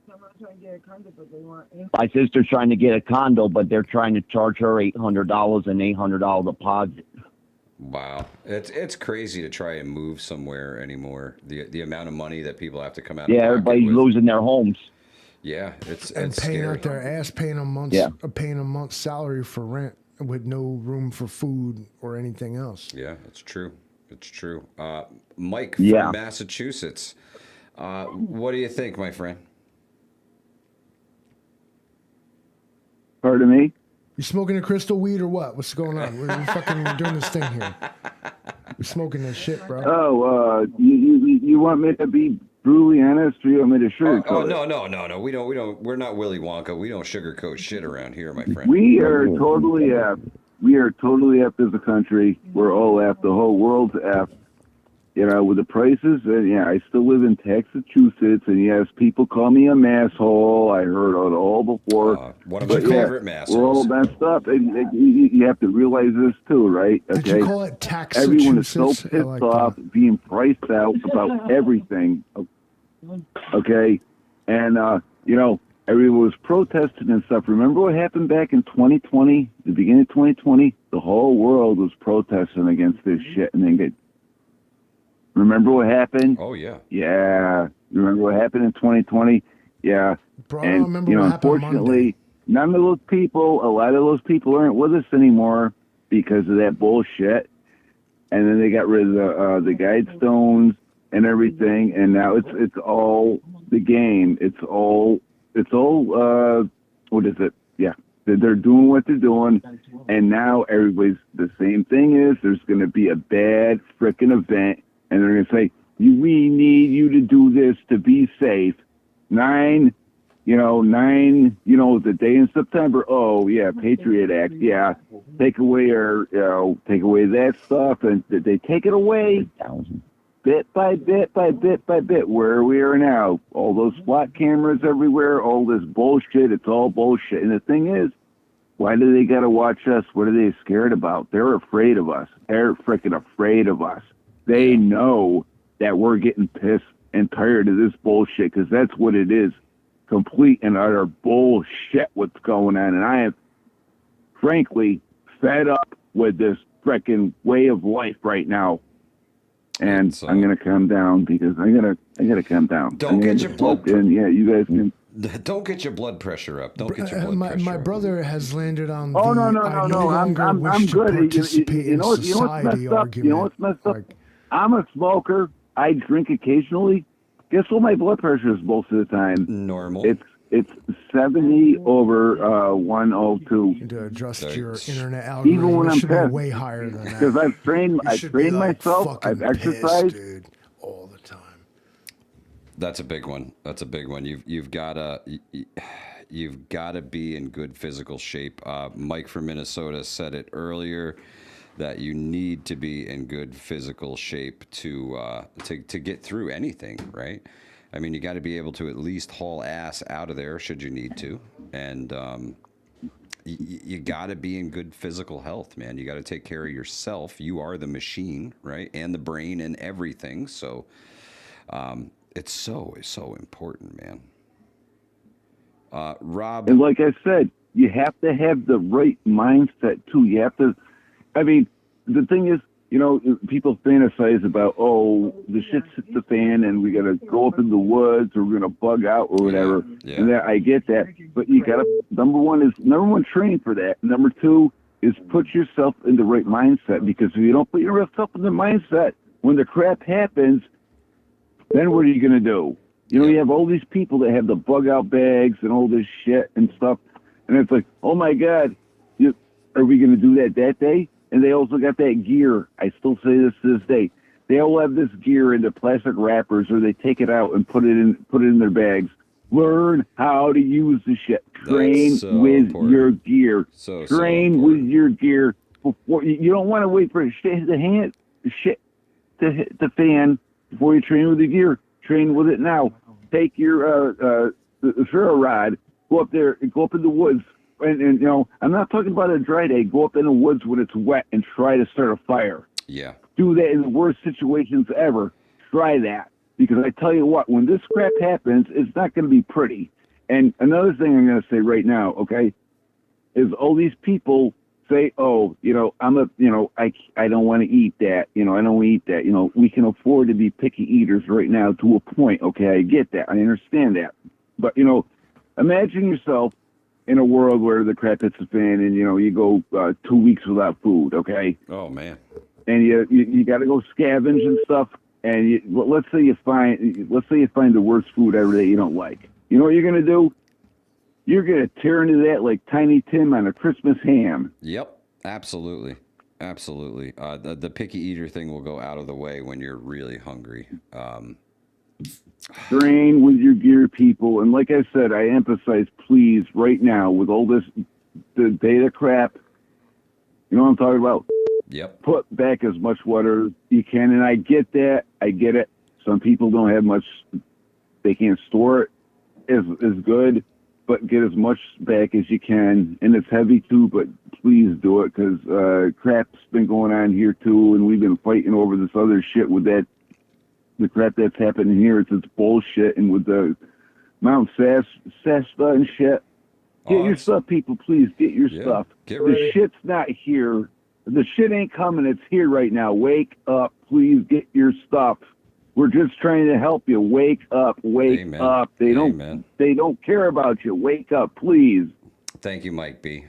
My sister's trying to get a condo, but they're trying to charge her $800 an $800 deposit. Wow, it's crazy to try and move somewhere anymore. The amount of money that people have to come out. Everybody's losing their homes. It's paying scary. out their ass, paying a month's salary for rent with no room for food or anything else. Yeah, it's true. Mike from Massachusetts. What do you think, my friend? Pardon me? You smoking a crystal weed or what? What's going on? We're fucking doing this thing here. We're smoking this shit, bro. Oh, you want me to be brutally honest, or you want me to sugarcoat it? No. We don't. We're not Willy Wonka. We don't sugarcoat shit around here, my friend. We are totally apt. We are totally apt as a country. We're all apt. The whole world's apt. With the prices, and I still live in Massachusetts, and yes, people call me a masshole. I heard it all before. One of my favorite massholes. We're all messed up, and you have to realize this too, right? Okay. Did you call it tax? Everyone is so pissed off, being priced out about everything. Okay, and everyone was protesting and stuff. Remember what happened back in 2020, the beginning of 2020? The whole world was protesting against this shit, and then remember what happened? Oh, yeah. Yeah. Remember what happened in 2020? Yeah. Bro, I don't remember what happened unfortunately, a lot of those people aren't with us anymore because of that bullshit. And then they got rid of the guidestones and everything. And now it's all the game. It's all, what is it? Yeah. They're doing what they're doing. And now the same thing is there's going to be a bad frickin' event. And they're going to say, we need you to do this to be safe. 9, the day in September. Oh, yeah, Patriot Act. Yeah, take away that stuff. And they take it away bit by bit by bit by bit where we are now. All those SWAT cameras everywhere, all this bullshit. It's all bullshit. And the thing is, Why do they got to watch us? What are they scared about? They're afraid of us. They're freaking afraid of us. They know that we're getting pissed and tired of this bullshit, because that's what it is. Complete and utter bullshit what's going on. And I am, frankly, fed up with this freaking way of life right now. And I'm gonna calm down, because I gotta calm down. Don't get your blood. And yeah, you guys can. Don't get your blood pressure up. Don't get your blood pressure my up. brother has landed on Oh the no! I no longer wish I'm to good. participate You in know what's society messed up? argument. You know what's messed up? I'm a smoker. I drink occasionally. Guess what my blood pressure is most of the time? Normal. It's 70/102. To adjust your internet algorithm, Even when it I'm should be pissed. way higher than that. Because I've trained be myself. fucking I've exercised. pissed, dude, all the time. That's a big one. That's a big one. You've gotta be in good physical shape. Mike from Minnesota said it earlier that you need to be in good physical shape to get through anything, right? I mean, you got to be able to at least haul ass out of there should you need to, and you got to be in good physical health, man. You got to take care of yourself. You are the machine, right, and the brain and everything. So it's so important, man. Rob, And like I said, you have to have the right mindset too. You have to. I mean, the thing is, people fantasize about, the shit's hit the fan and we got to go up in the woods or we're going to bug out or whatever. Yeah. And I get that. But you got to, number one, train for that. Number two is put yourself in the right mindset, because if you don't put yourself in the mindset, when the crap happens, then what are you going to do? You have all these people that have the bug out bags and all this shit and stuff. And it's like, oh my God, are we going to do that day? And they also got that gear. I still say this to this day. They all have this gear in the plastic wrappers, or they take it out and put it in their bags. Learn how to use the shit. Train with your gear. Train with your gear. Before you don't want to wait for shit to hit the fan before you train with the gear. Train with it now. Take your the ferro rod. Go up there and go up in the woods. And I'm not talking about a dry day. Go up in the woods when it's wet and try to start a fire. Yeah. Do that in the worst situations ever. Try that. Because I tell you what, when this crap happens, it's not going to be pretty. And another thing I'm going to say right now, okay, is all these people say, I don't want to eat that. I don't want to eat that. We can afford to be picky eaters right now to a point. Okay, I get that. I understand that. But, imagine yourself in a world where the crap hits the fan and, you go 2 weeks without food, okay? Oh, man. And you got to go scavenge and stuff. And let's say you find the worst food ever that you don't like. You know what you're going to do? You're going to tear into that like Tiny Tim on a Christmas ham. Yep, absolutely. Absolutely. The picky eater thing will go out of the way when you're really hungry. Train with your gear, people. And like I said, I emphasize, please, right now, with all this the data crap, you know what I'm talking about? Yep. Put back as much water as you can. And I get that. I get it. Some people don't have much. They can't store it as good, but get as much back as you can. And it's heavy, too, but please do it, because crap's been going on here, too, and we've been fighting over this other shit with the crap that's happening here. It's bullshit. And with the Mount Shasta and shit, get your stuff, people, please. Get your stuff. Get ready. The shit's not here. The shit ain't coming. It's here right now. Wake up. Please get your stuff. We're just trying to help you. Wake up. Wake up. They don't care about you. Wake up, please. Thank you, Mike B.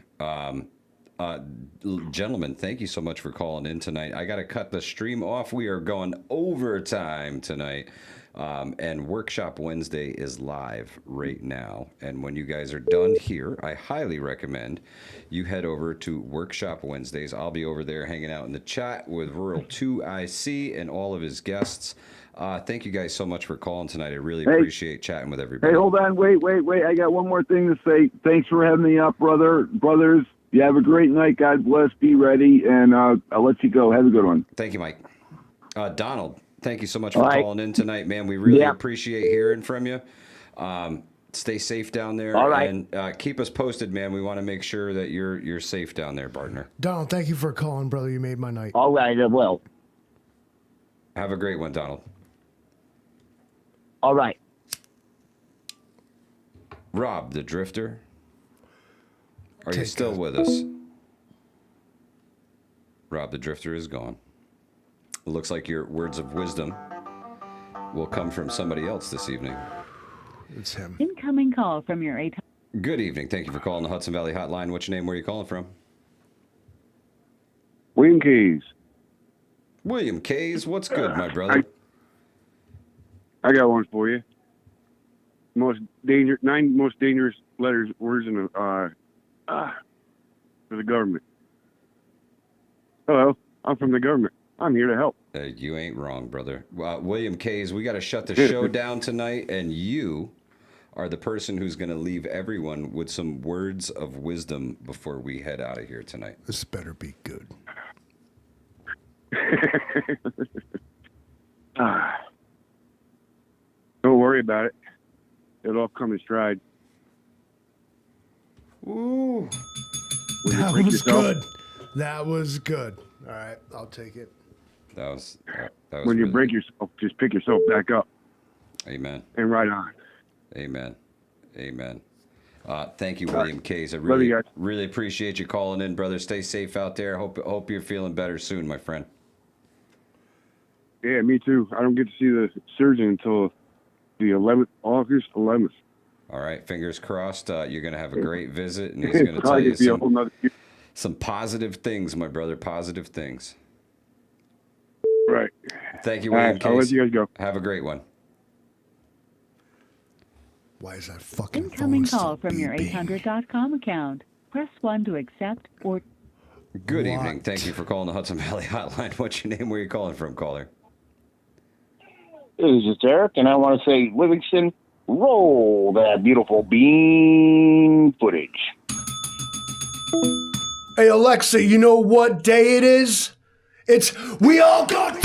Gentlemen, thank you so much for calling in tonight. I got to cut the stream off. We are going overtime tonight. And Workshop Wednesday is live right now. And when you guys are done here, I highly recommend you head over to Workshop Wednesdays. I'll be over there hanging out in the chat with Rural 2IC and all of his guests. Thank you guys so much for calling tonight. I really appreciate chatting with everybody. Hey, hold on. Wait. I got one more thing to say. Thanks for having me up, brothers. You have a great night. God bless. Be ready. And I'll let you go. Have a good one. Thank you, Mike. Donald, thank you so much for calling in tonight, man. We really appreciate hearing from you. Stay safe down there. All right. And keep us posted, man. We want to make sure that you're safe down there, partner. Donald, thank you for calling, brother. You made my night. All right, I will. Have a great one, Donald. All right. Rob, the drifter. Are you still with us? Rob, the drifter is gone. It looks like your words of wisdom will come from somebody else this evening. It's him. Incoming call from your 800. Good evening. Thank you for calling the Hudson Valley Hotline. What's your name? Where are you calling from? William Keys. William Kays, what's good, my brother? I got one for you. 9 most dangerous words in for the government. Hello, I'm from the government. I'm here to help. You ain't wrong, brother. William Kays, we got to shut the show down tonight, and you are the person who's going to leave everyone with some words of wisdom before we head out of here tonight. This better be good. Don't worry about it. It'll all come in stride. Ooh. That was good. That was good. All right, I'll take it. That was when you break yourself, just pick yourself back up. Amen. And right on. Amen. Amen. Thank you, William Kays. I Love you guys. really appreciate you calling in, brother. Stay safe out there. Hope you're feeling better soon, my friend. Yeah, me too. I don't get to see the surgeon until the 11th, August 11th. All right, fingers crossed. You're going to have a great visit, and he's going to tell you some positive things, my brother. Positive things. Right. Thank you, William Kays. I'll let you guys go. Have a great one. Why is that fucking Incoming phone call still from your beeping? 800.com account. Press 1 to accept or... Good evening. Thank you for calling the Hudson Valley Hotline. What's your name? Where are you calling from, caller? This is Eric, and I want to say, Livingston, roll that beautiful bean footage. Hey, Alexa, you know what day it is? It's We All Got